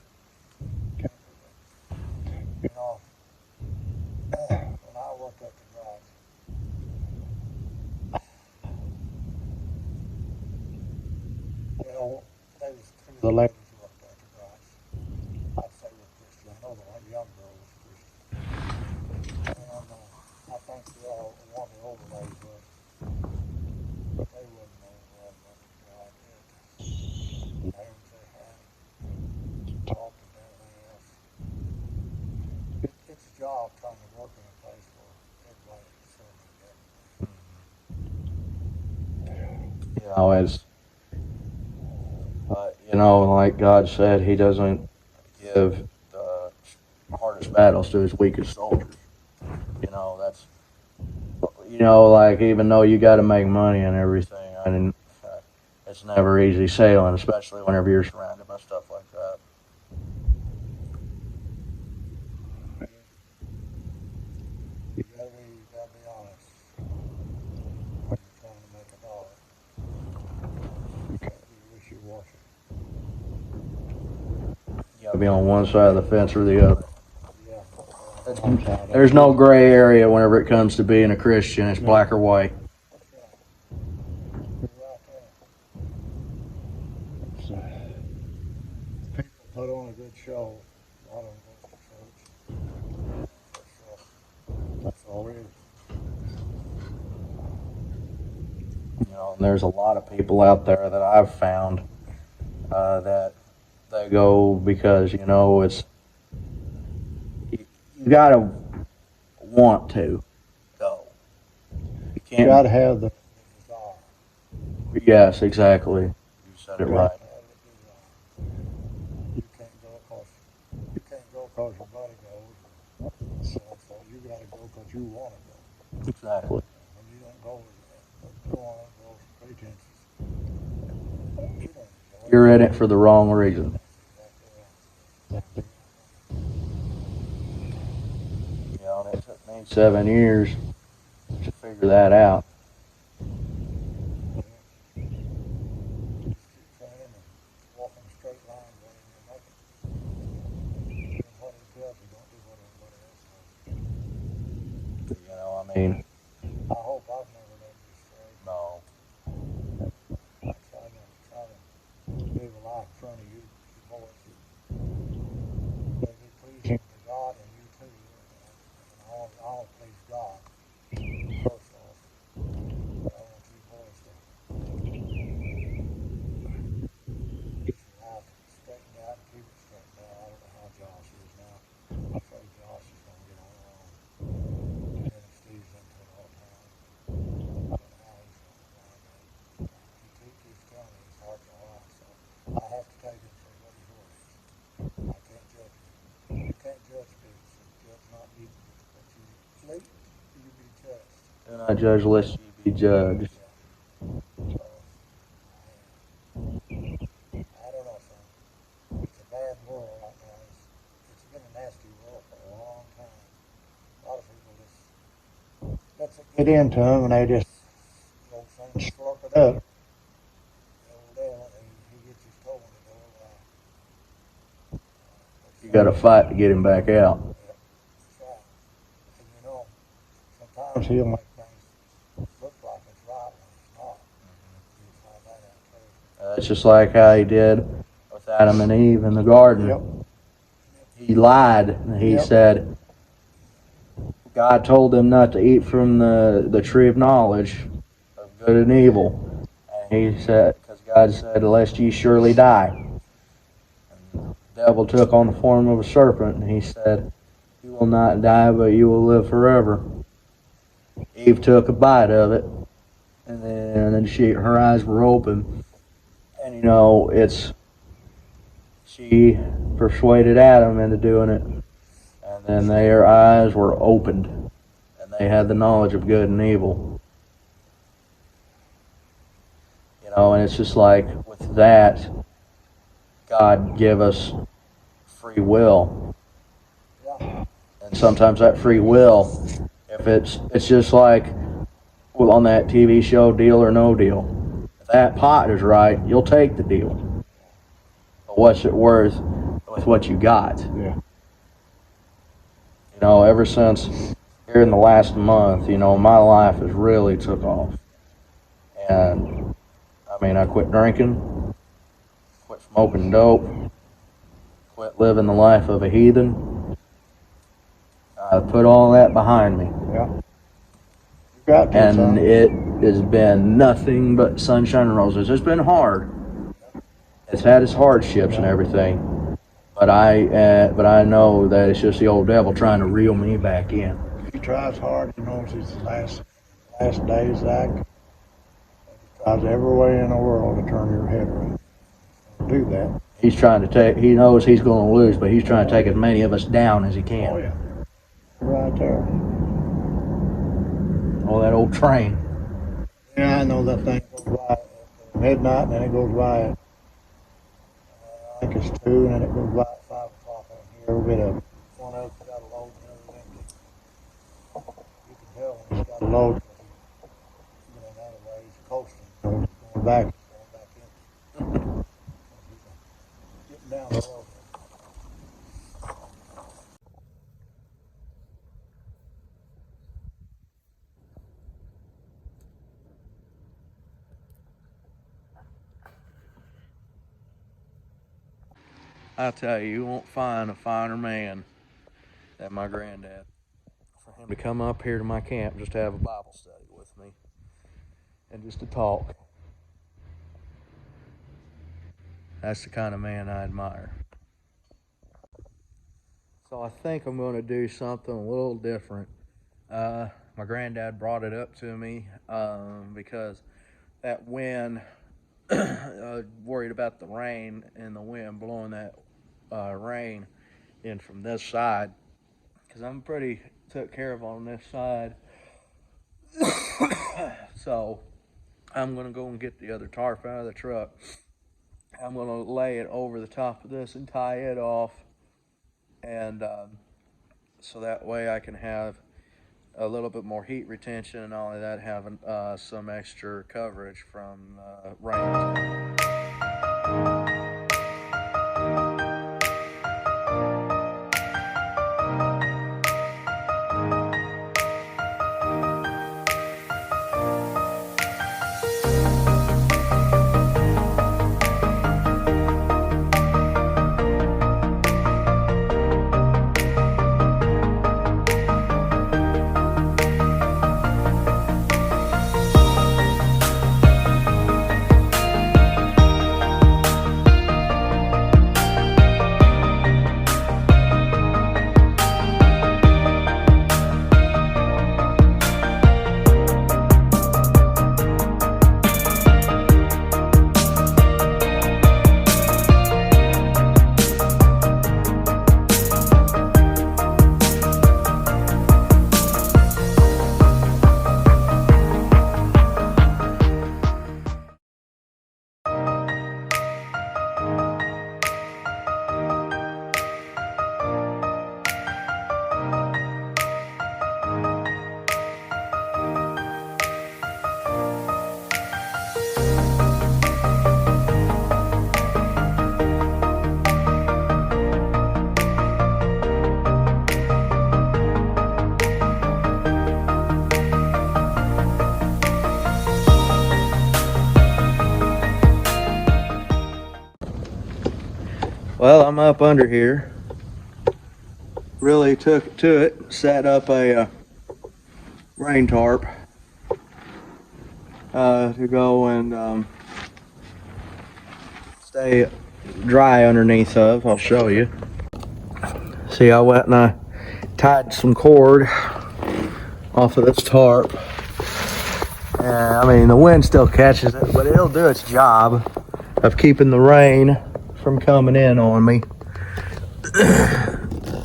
You know, they was two of the ladies who looked after Bryce. I'd say were Christian. I know the one young girl was Christian. And I think one of the older ladies was. But they wouldn't know what God did. The names they had, talked and everything else. It's a job trying to work in a place where everybody is serving everything. You know, as you know, like God said, He doesn't give the hardest battles to His weakest soldiers. You know, that's, you know, like, even though you got to make money and everything, it's never easy sailing, especially whenever you're surrounded by stuff like that. You gotta be honest when you're trying to make a dollar. You can't be wishy-washy. You got to be on one side of the fence or the other. Yeah. There's no gray area whenever it comes to being a Christian. It's black or white. That's right. You're right there. People put on a good show. A lot of them go to church. That's all it is. You know, and there's a lot of people out there that I've found that they go because, you know, it's, you gotta want to go. You You can't. gotta have the desire. Yes, exactly. You said it right. You can't go because your buddy goes. So you gotta go because you want to go. Exactly. When you don't go, go on those pretenses. You don't enjoy You're in it for the wrong reason. Exactly. You know, and it took me 7 years to figure that out. Just keep training and walking a straight line when you make it. Doing what he does, you don't do what everybody else does. You know, I mean, I hope I've never led you astray. no. I try to live a life in front of you, you boys. May be pleasing to God and you too. And I want to please God first off. But I want you boys to get your life straightened out and keep it straightened out. I don't know how Josh is now. I'm afraid Josh is going to get on wrong. And then Steve's into it all the time. I don't know how he's going to wind up. He keeps telling me his heart's all right, so I have to take him for what he's worth. I can't judge him. You can't judge people, so judge not you. But you late, you be judged. Do not judge lest ye be judged. So, I don't know, son. It's a bad world right now. It's been a nasty world for a long time. A lot of people just lets it get into them and they just, the old saying, slurp it up. The old devil, he gets his toe in the door. You got to fight to get him back out. That's right. And you know, sometimes he'll make things look like it's right when it's not. You find that out too. It's just like how he did with Adam and Eve in the garden. Yep. He lied. He Yep. said, God told them not to eat from the tree of knowledge of good and evil. And he said, because God said, lest ye surely die. And the devil took on the form of a serpent, and he said, you will not die, but you will live forever. Eve took a bite of it, and then her eyes were open. And you know, she persuaded Adam into doing it. And then their eyes were opened, and they had the knowledge of good and evil. You know, and it's just like with that, God give us free will. And sometimes that free will, if it's just like on that TV show, Deal or No Deal. If that pot is right, you'll take the deal. But what's it worth with what you got? Yeah. You know, ever since here in the last month, you know, my life has really took off. And, I mean, I quit drinking. quit smoking dope, quit living the life of a heathen. I put all that behind me. Yeah. You got to, And son. it has been nothing but sunshine and roses. It's been hard. It's had its hardships and everything. But I know that it's just the old devil trying to reel me back in. He tries hard. He knows his last days, Zach. He tries every way in the world to turn your head around. Do that. He's trying to take. He knows he's going to lose, but he's trying to take as many of us down as he can. Oh yeah. Right there. Oh, that old train. Yeah, I know that thing goes by at midnight, and then it goes by at, I think it's 2, and then it goes by at 5 o'clock on here. We'll get a one of us got a load, the other empty. You can tell when he's got a load because he's going that way. He's coasting, so he's going back empty. Getting down the road. I tell you, you won't find a finer man than my granddad. For him to come up here to my camp just to have a Bible study with me and just to talk. That's the kind of man I admire. So I think I'm going to do something a little different. My granddad brought it up to me because that wind, worried about the rain and the wind blowing that rain in from this side, because I'm pretty took care of on this side. So I'm going to go and get the other tarp out of the truck. I'm going to lay it over the top of this and tie it off, and so that way I can have a little bit more heat retention, and all of that, having some extra coverage from rain. Well, I'm up under here. Really took to it, set up a rain tarp to go and stay dry underneath of. I'll show you. See, I went and I tied some cord off of this tarp. And I mean, the wind still catches it, but it'll do its job of keeping the rain from coming in on me.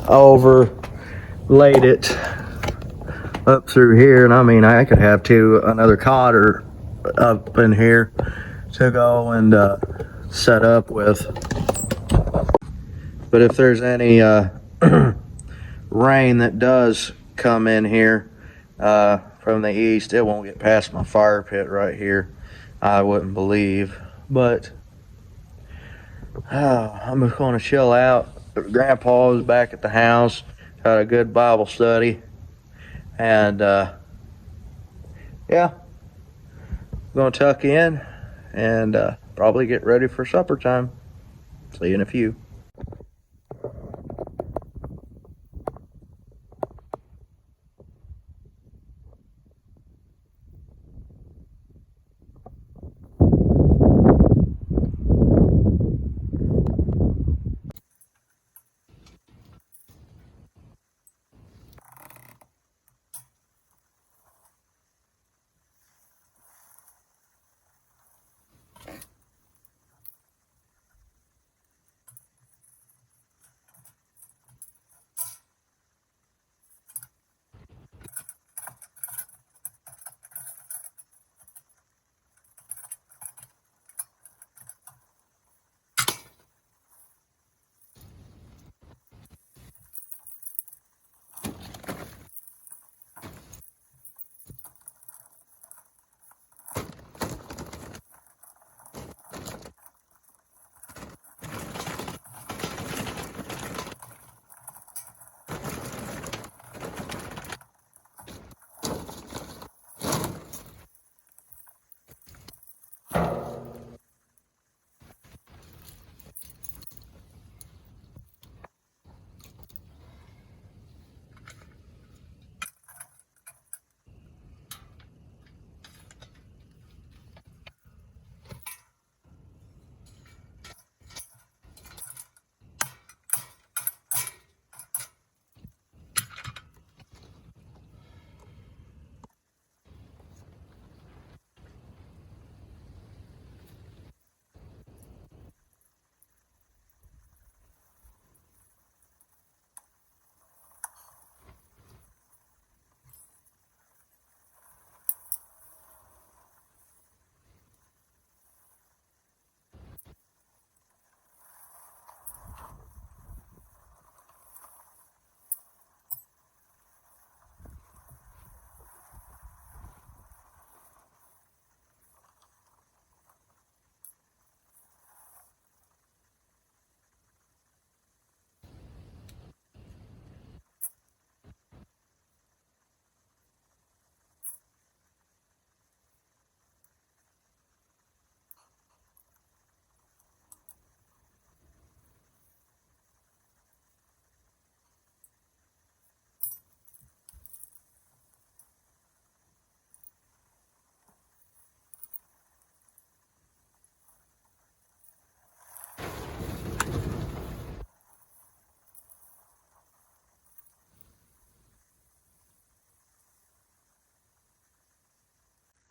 Overlaid it up through here, and I mean, I could have another cotter up in here to go and set up with. But if there's any rain that does come in here from the east, it won't get past my fire pit right here, I wouldn't believe. But I'm just going to chill out. Grandpa was back at the house, had a good Bible study, and yeah, I'm going to tuck in and probably get ready for supper time. See you in a few.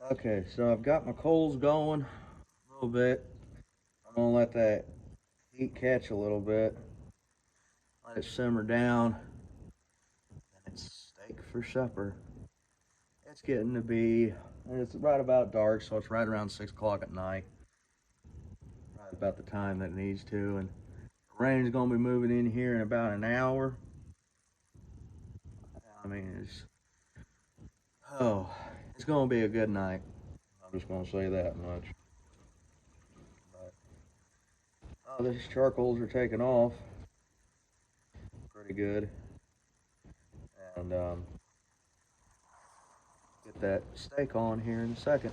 Okay, so I've got my coals going a little bit. I'm gonna let that heat catch a little bit. Let it simmer down. And it's steak for supper. It's getting to be, it's right about dark, so it's right around 6 o'clock at night. Right about the time that it needs to. And the rain's gonna be moving in here in about an hour. I mean, it's gonna be a good night. I'm just gonna say that much. But, oh, these charcoals are taking off pretty good. And get that steak on here in a second.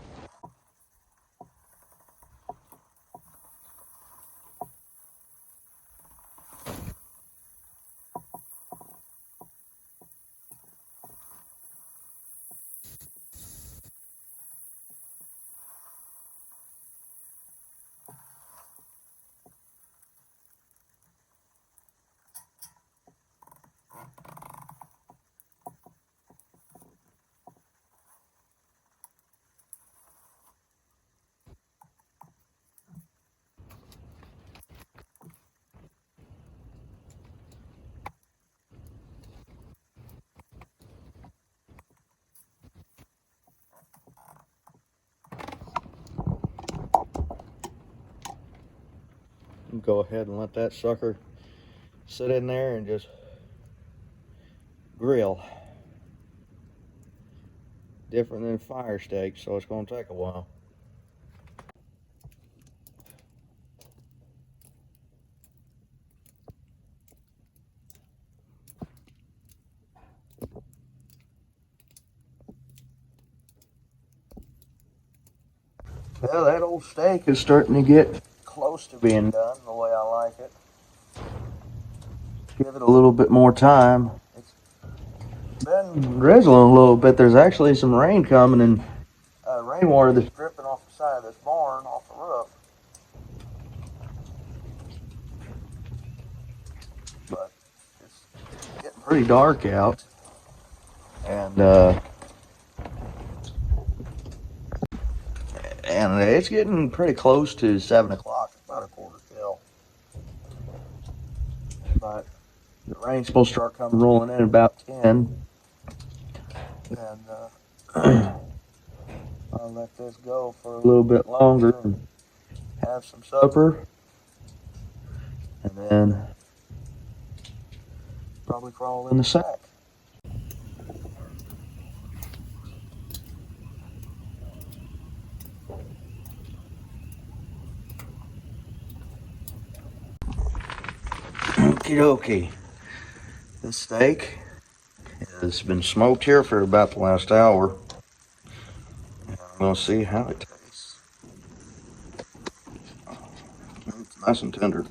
Go ahead and let that sucker sit in there and just grill. Different than fire steak, so it's going to take a while. Well, that old steak is starting to get close to being done the way I like like it. Give it a little bit more time. It's been drizzling a little bit. There's actually some rain coming, and rainwater that's dripping off the side of this barn, off the roof. But it's getting pretty dark out, and it's getting pretty close to 7 o'clock. It's about a quarter till. But the rain's supposed to start coming rolling in about 10. And I'll let this go for a little bit longer and have some supper. And then probably crawl in the sack. Okie dokie. This steak has been smoked here for about the last hour. And I'm going to see how it tastes. It's nice and tender.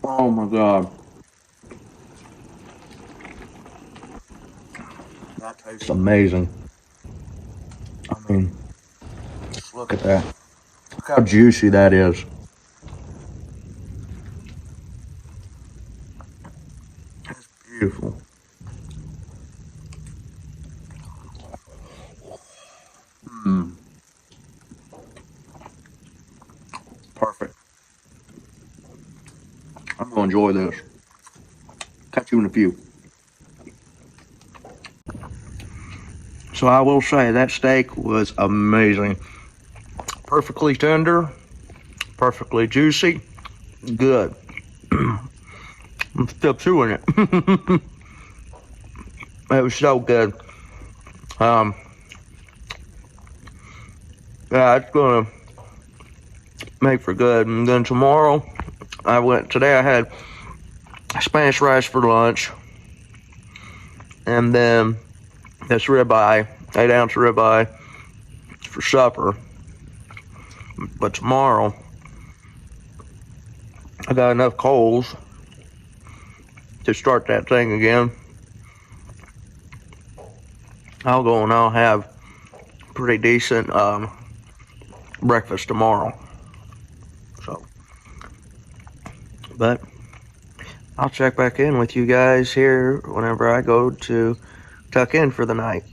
Oh my God. That tastes amazing. I mean, just look at that. Look how juicy that is. That's beautiful. Perfect. I'm going to enjoy this. Catch you in a few. So I will say that steak was amazing. Perfectly tender, perfectly juicy, good. I'm still chewing it. It was so good. Yeah, it's gonna make for good. And then tomorrow, today I had Spanish rice for lunch. And then this ribeye, 8-ounce ribeye for supper. But tomorrow, I got enough coals to start that thing again. I'll go and I'll have pretty decent breakfast tomorrow. So, but I'll check back in with you guys here whenever I go to tuck in for the night.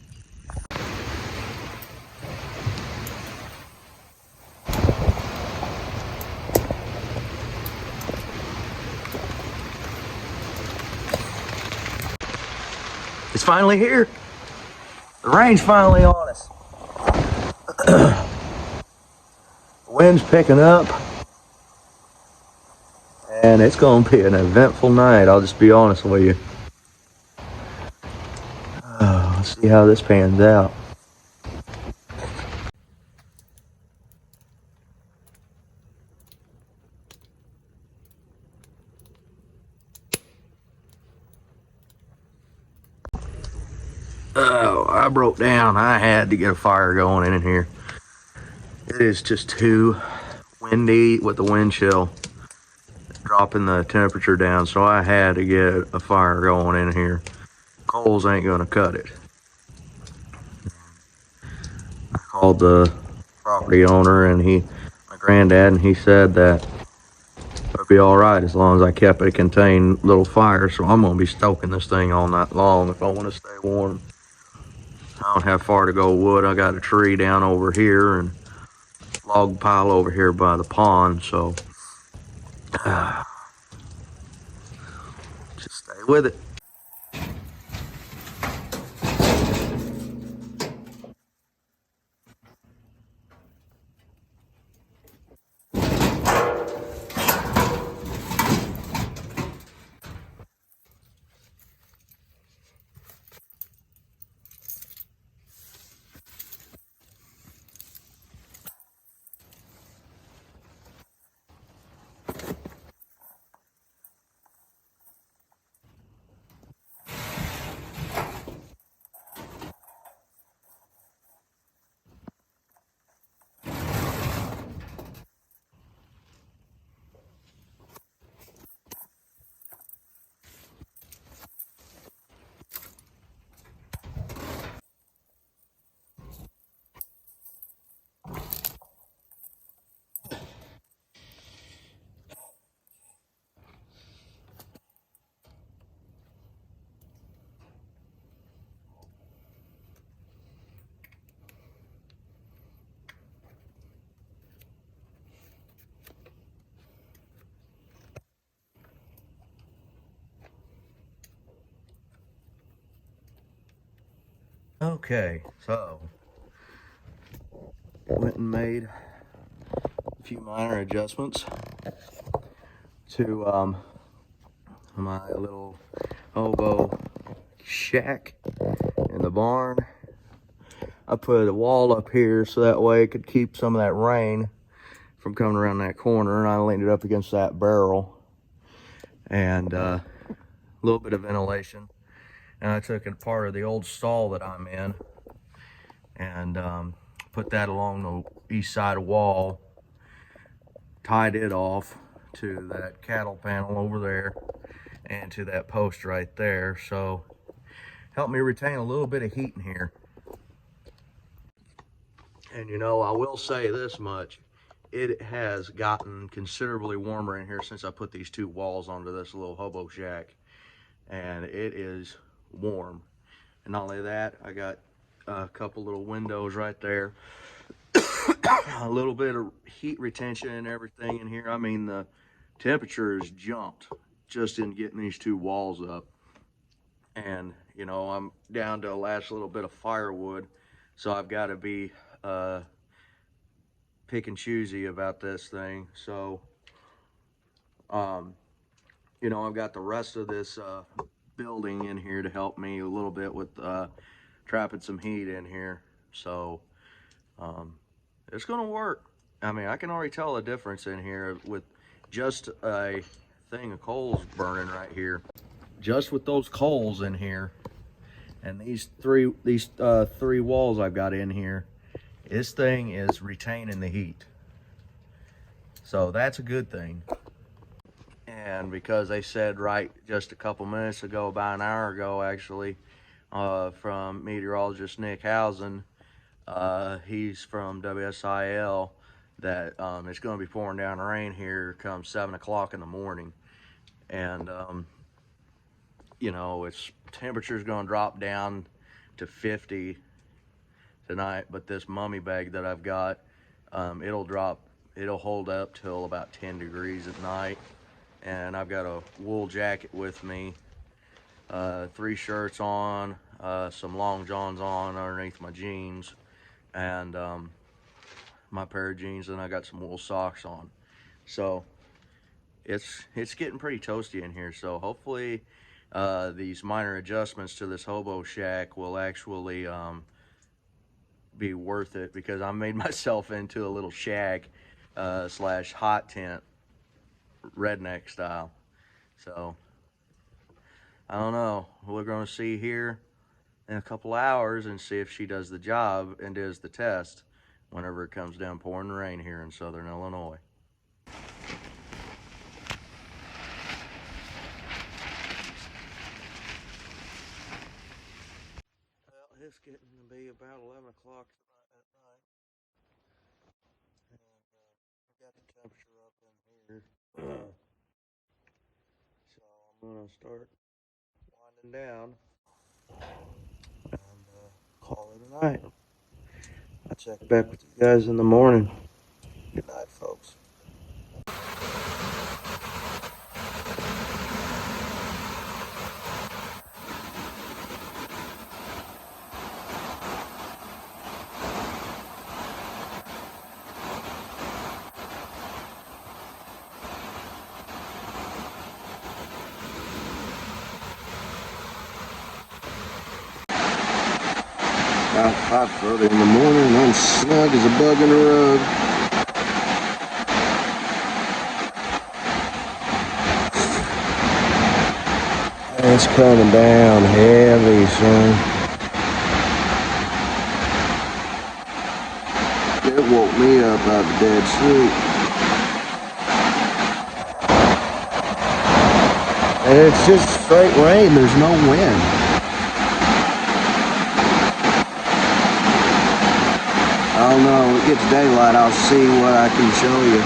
It's finally here. The rain's finally on us. The wind's picking up. And it's going to be an eventful night, I'll just be honest with you. Let's see how this pans out. Oh, I broke down. I had to get a fire going in here. It is just too windy with the wind chill dropping the temperature down, so I had to get a fire going in here. Coals ain't gonna cut it. I called the property owner and my granddad, and he said that it'd be all right as long as I kept it a contained little fire. So I'm gonna be stoking this thing all night long if I want to stay warm. I don't have far to go wood. I got a tree down over here and log pile over here by the pond, so just stay with it. Okay, so went and made a few minor adjustments to my little hobo shack in the barn. I put a wall up here so that way it could keep some of that rain from coming around that corner, and I leaned it up against that barrel, and a little bit of ventilation. And I took a part of the old stall that I'm in and put that along the east side wall, tied it off to that cattle panel over there and to that post right there. So helped me retain a little bit of heat in here. And you know, I will say this much, it has gotten considerably warmer in here since I put these two walls onto this little hobo shack, and it is warm. And not only that, I got a couple little windows right there, a little bit of heat retention and everything in here. I mean, the temperature has jumped just in getting these two walls up. And you know, I'm down to the last little bit of firewood, so I've got to be pick and choosy about this thing. So you know, I've got the rest of this building in here to help me a little bit with trapping some heat in here. So it's gonna work. I mean, I can already tell a difference in here with just a thing of coals burning right here. Just with those coals in here and these three walls I've got in here, this thing is retaining the heat. So that's a good thing. And because they said right just a couple minutes ago, about an hour ago actually, from meteorologist Nick Housen, he's from WSIL, that it's going to be pouring down rain here come 7 o'clock in the morning. And you know, it's temperature's going to drop down to 50 tonight, but this mummy bag that I've got, it'll hold up till about 10 degrees at night. And I've got a wool jacket with me, 3 shirts on, some long johns on underneath my jeans, and my pair of jeans, and I got some wool socks on. So it's getting pretty toasty in here. So hopefully these minor adjustments to this hobo shack will actually be worth it, because I made myself into a little shack slash hot tent, redneck style. So I don't know, we're going to see here in a couple hours and see if she does the job and does the test whenever it comes down pouring rain here in southern Illinois. Well, it's getting to be about 11 o'clock at night, and I got the temperature up in here. So I'm gonna start winding down and call it a night. I'll check back with you guys in the morning. Good night, folks. About 5:30 in the morning, I'm snug as a bug in a rug. It's coming down heavy, son. It woke me up out of dead sleep. And it's just straight rain, there's no wind. I don't know, when it gets daylight, I'll see what I can show you.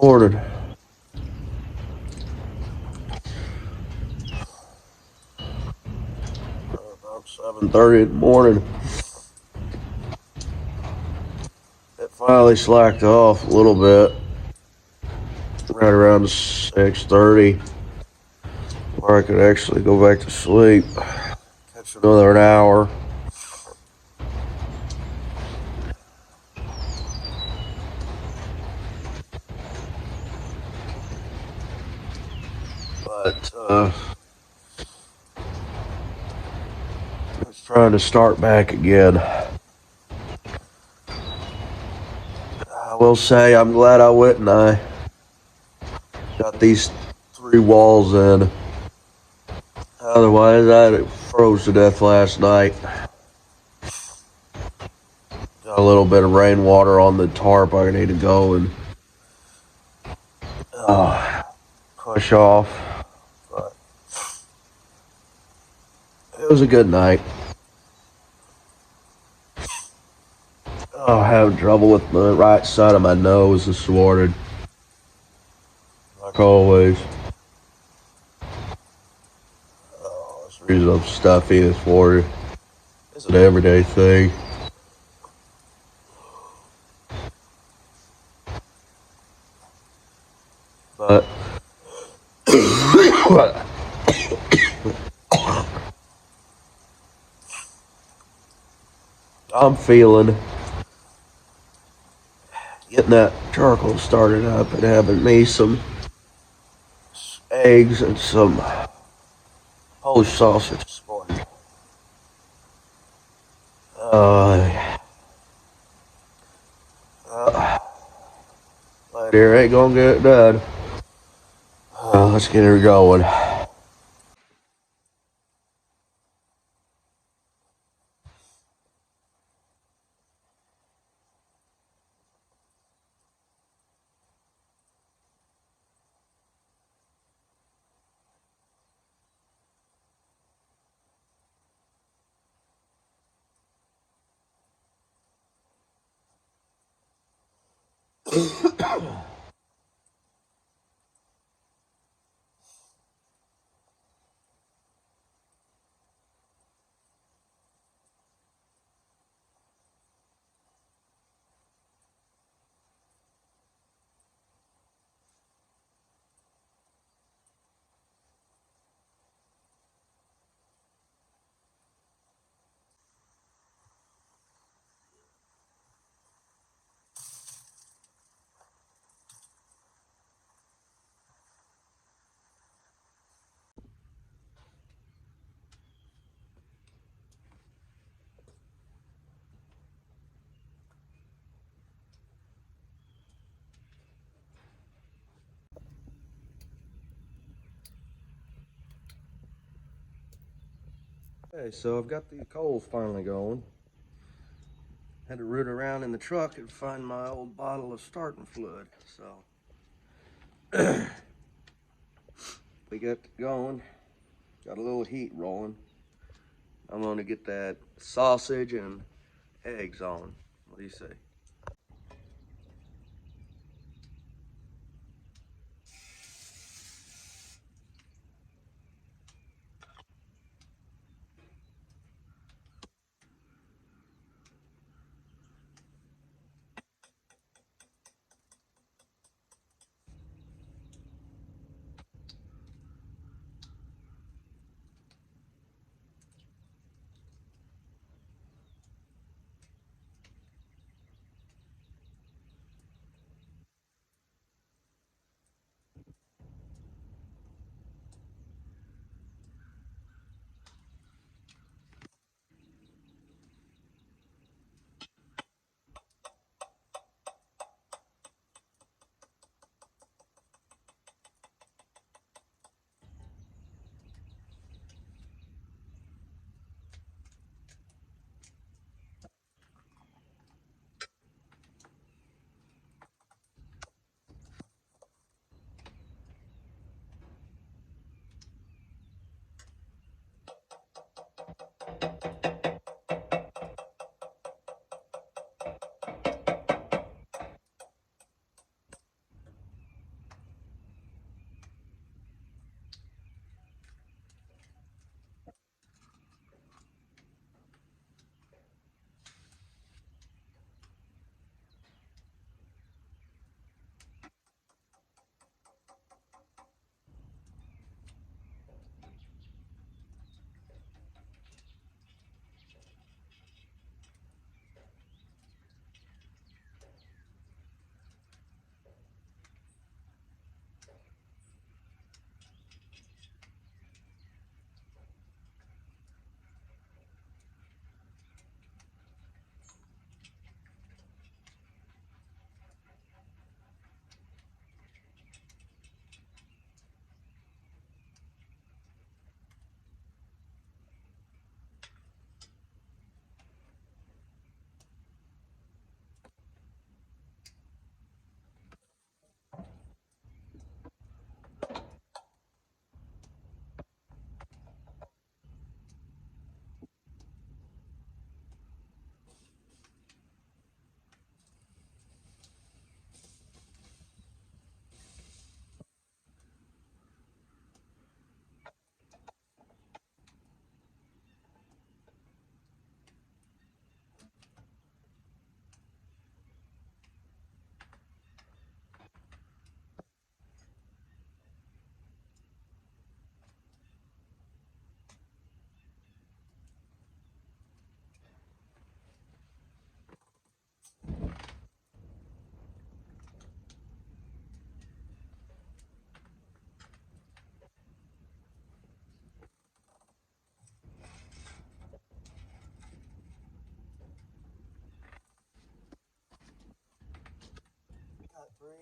Morning. About 7:30 in the morning. It finally slacked off a little bit. Right around 6:30, where I could actually go back to sleep. Catch another hour. But it's trying to start back again. I will say I'm glad I went and I got these 3 walls in. Otherwise, I'd froze to death last night. Got a little bit of rainwater on the tarp. I need to go and push off. But it was a good night. Oh, having trouble with the right side of my nose this morning. Like always. Oh, that's the reason I'm stuffy this morning. It's an everyday thing. But I'm feeling getting that charcoal started up and having me some eggs and some Polish sausage this morning. Later ain't gonna get it done. Let's get her going. Okay, so I've got the coals finally going. Had to root around in the truck and find my old bottle of starting fluid. So we got going. Got a little heat rolling. I'm gonna get that sausage and eggs on. What do you say?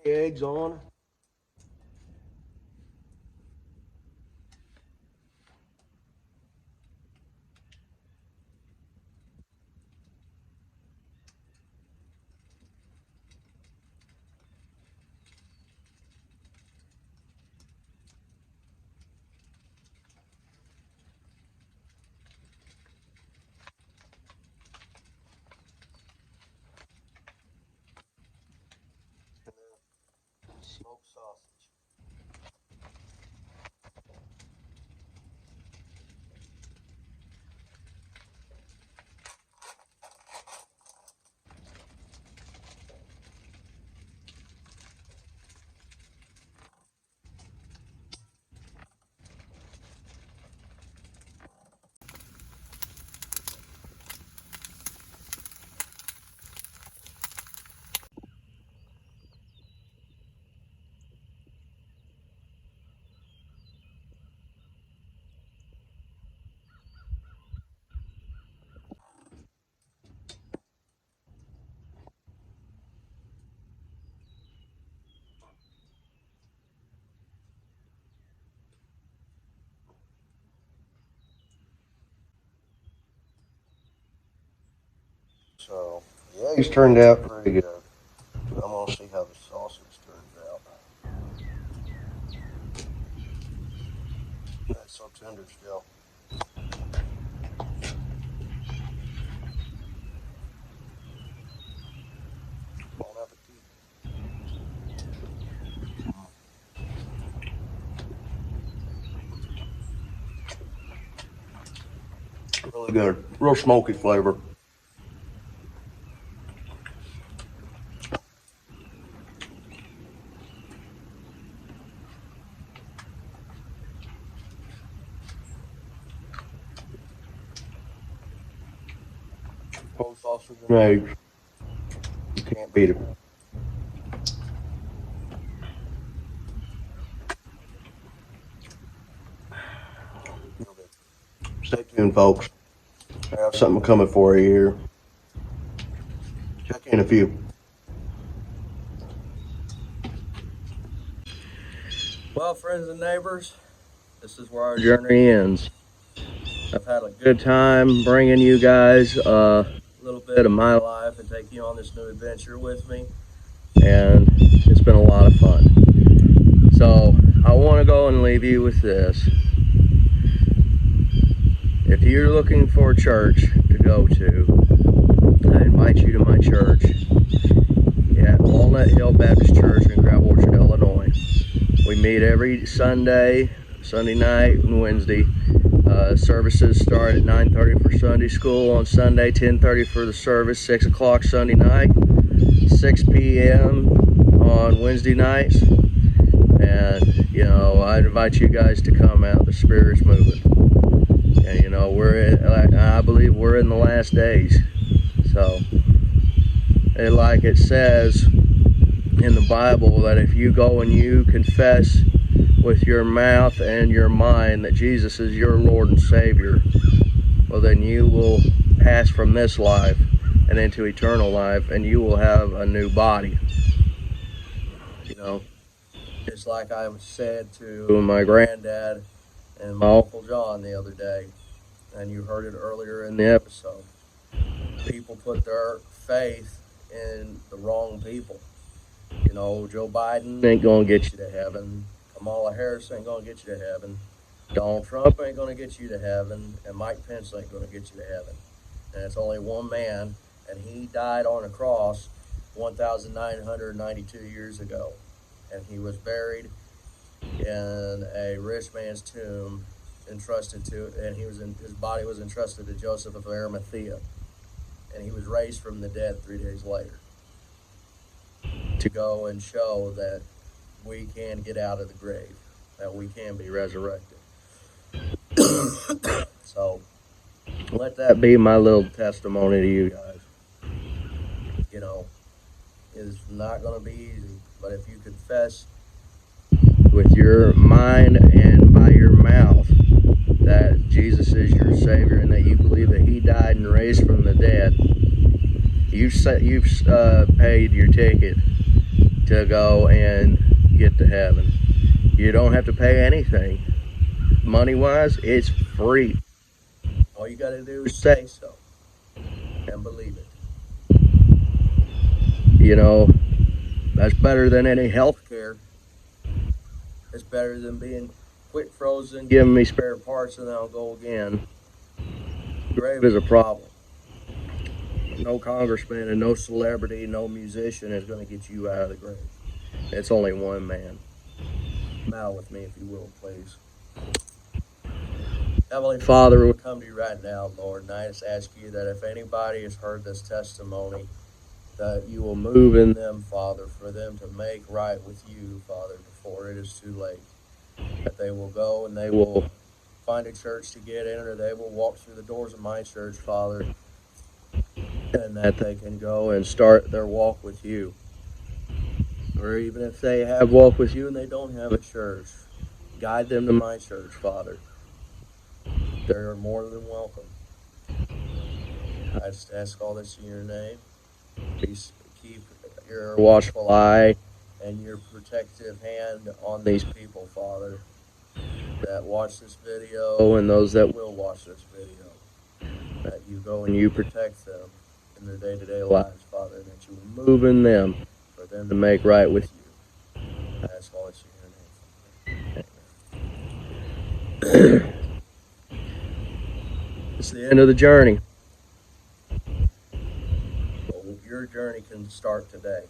any eggs on? Smoked sausage. So the eggs turned out pretty good. I'm gonna see how the sausage turns out. That's so tender still. Bon appetit. Really good. Real smoky flavor. Post sausage and eggs. You can't beat it. Real good. Stay tuned, folks. I have something coming for you here. Check in a few. Well, friends and neighbors, this is where our journey ends. I've had a good time bringing you guys a little bit of my life and taking you on this new adventure with me, and it's been a lot of fun. So I want to go and leave you with this. If you're looking for a church to go to, I invite you to my church at Walnut Hill Baptist Church in Crab Orchard, Illinois. We meet every Sunday night and Wednesday. Services start at 9:30 for Sunday school on Sunday, 10:30 for the service, 6 o'clock Sunday night, 6 p.m. on Wednesday nights. And, I invite you guys to come out. The Spirit's moving. And, I believe we're in the last days. So, like it says in the Bible, that if you go and you confess with your mouth and your mind that Jesus is your Lord and Savior, well, then you will pass from this life and into eternal life, and you will have a new body. It's like I said to my granddad and my Uncle John the other day, and you heard it earlier in the episode. People put their faith in the wrong people. Joe Biden ain't gonna get you to heaven. Kamala Harris ain't gonna get you to heaven. Donald Trump ain't gonna get you to heaven. And Mike Pence ain't gonna get you to heaven. And it's only one man, and he died on a cross 1,992 years ago. And he was buried in a rich man's tomb, and his body was entrusted to Joseph of Arimathea. And he was raised from the dead 3 days later, to go and show that we can get out of the grave, that we can be resurrected. So let that be my little testimony to you guys. It's not going to be easy, but if you confess with your mind and by your mouth that Jesus is your Savior, and that you believe that He died and raised from the dead, you've paid your ticket to go and get to heaven. You don't have to pay anything. Money-wise, it's free. All you got to do is say so and believe it. You know, that's better than any health care. It's better than being quick frozen, giving me spare parts, and then I'll go again. Grave is a problem. No congressman and no celebrity, no musician is going to get you out of the grave. It's only one man. Bow with me, if you will, please. Heavenly Father, we come to you right now, Lord, and I just ask you that if anybody has heard this testimony, that you will move in them, Father, for them to make right with you, Father, before it is too late. That they will go and they will find a church to get in, or they will walk through the doors of my church, Father, and that they can go and start their walk with you. Or even if they have walked with you and they don't have a church, guide them to my church, Father. They're more than welcome. I just ask all this in your name. Please keep your watchful eye and your protective hand on these people, Father, that watch this video and those that will watch this video. That you go and you protect them in their day-to-day lives, Father, and that you will move in them for them to make right with you. I ask all this in your name. It's the end of the journey. Well, your journey can start today.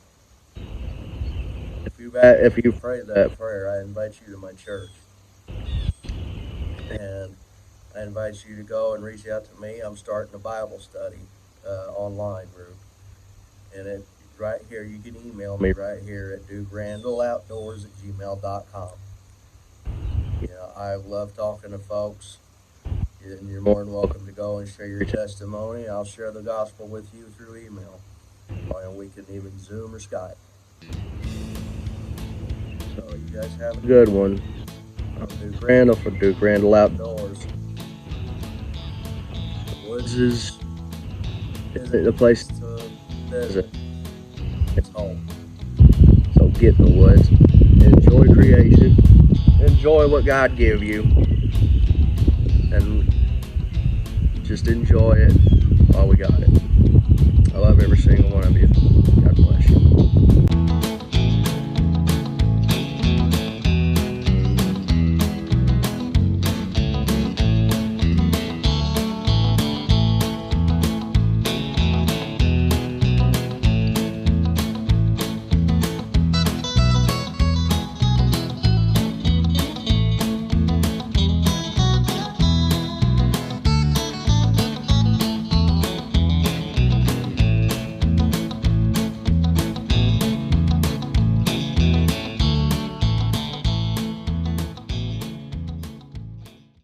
If you prayed that prayer, I invite you to my church. And I invite you to go and reach out to me. I'm starting a Bible study online group. And right here, you can email me right here at dukerandalloutdoors@gmail.com. You know, I love talking to folks. And you're more than welcome to go and share your testimony. I'll share the gospel with you through email. And we can even Zoom or Skype. So you guys have a good one. I'm Duke Randall for Duke Randall Outdoors. The woods isn't the place to visit. It's home. So get in the woods. Enjoy creation. Enjoy what God gave you. And just enjoy it while we got it. I love every single one of you.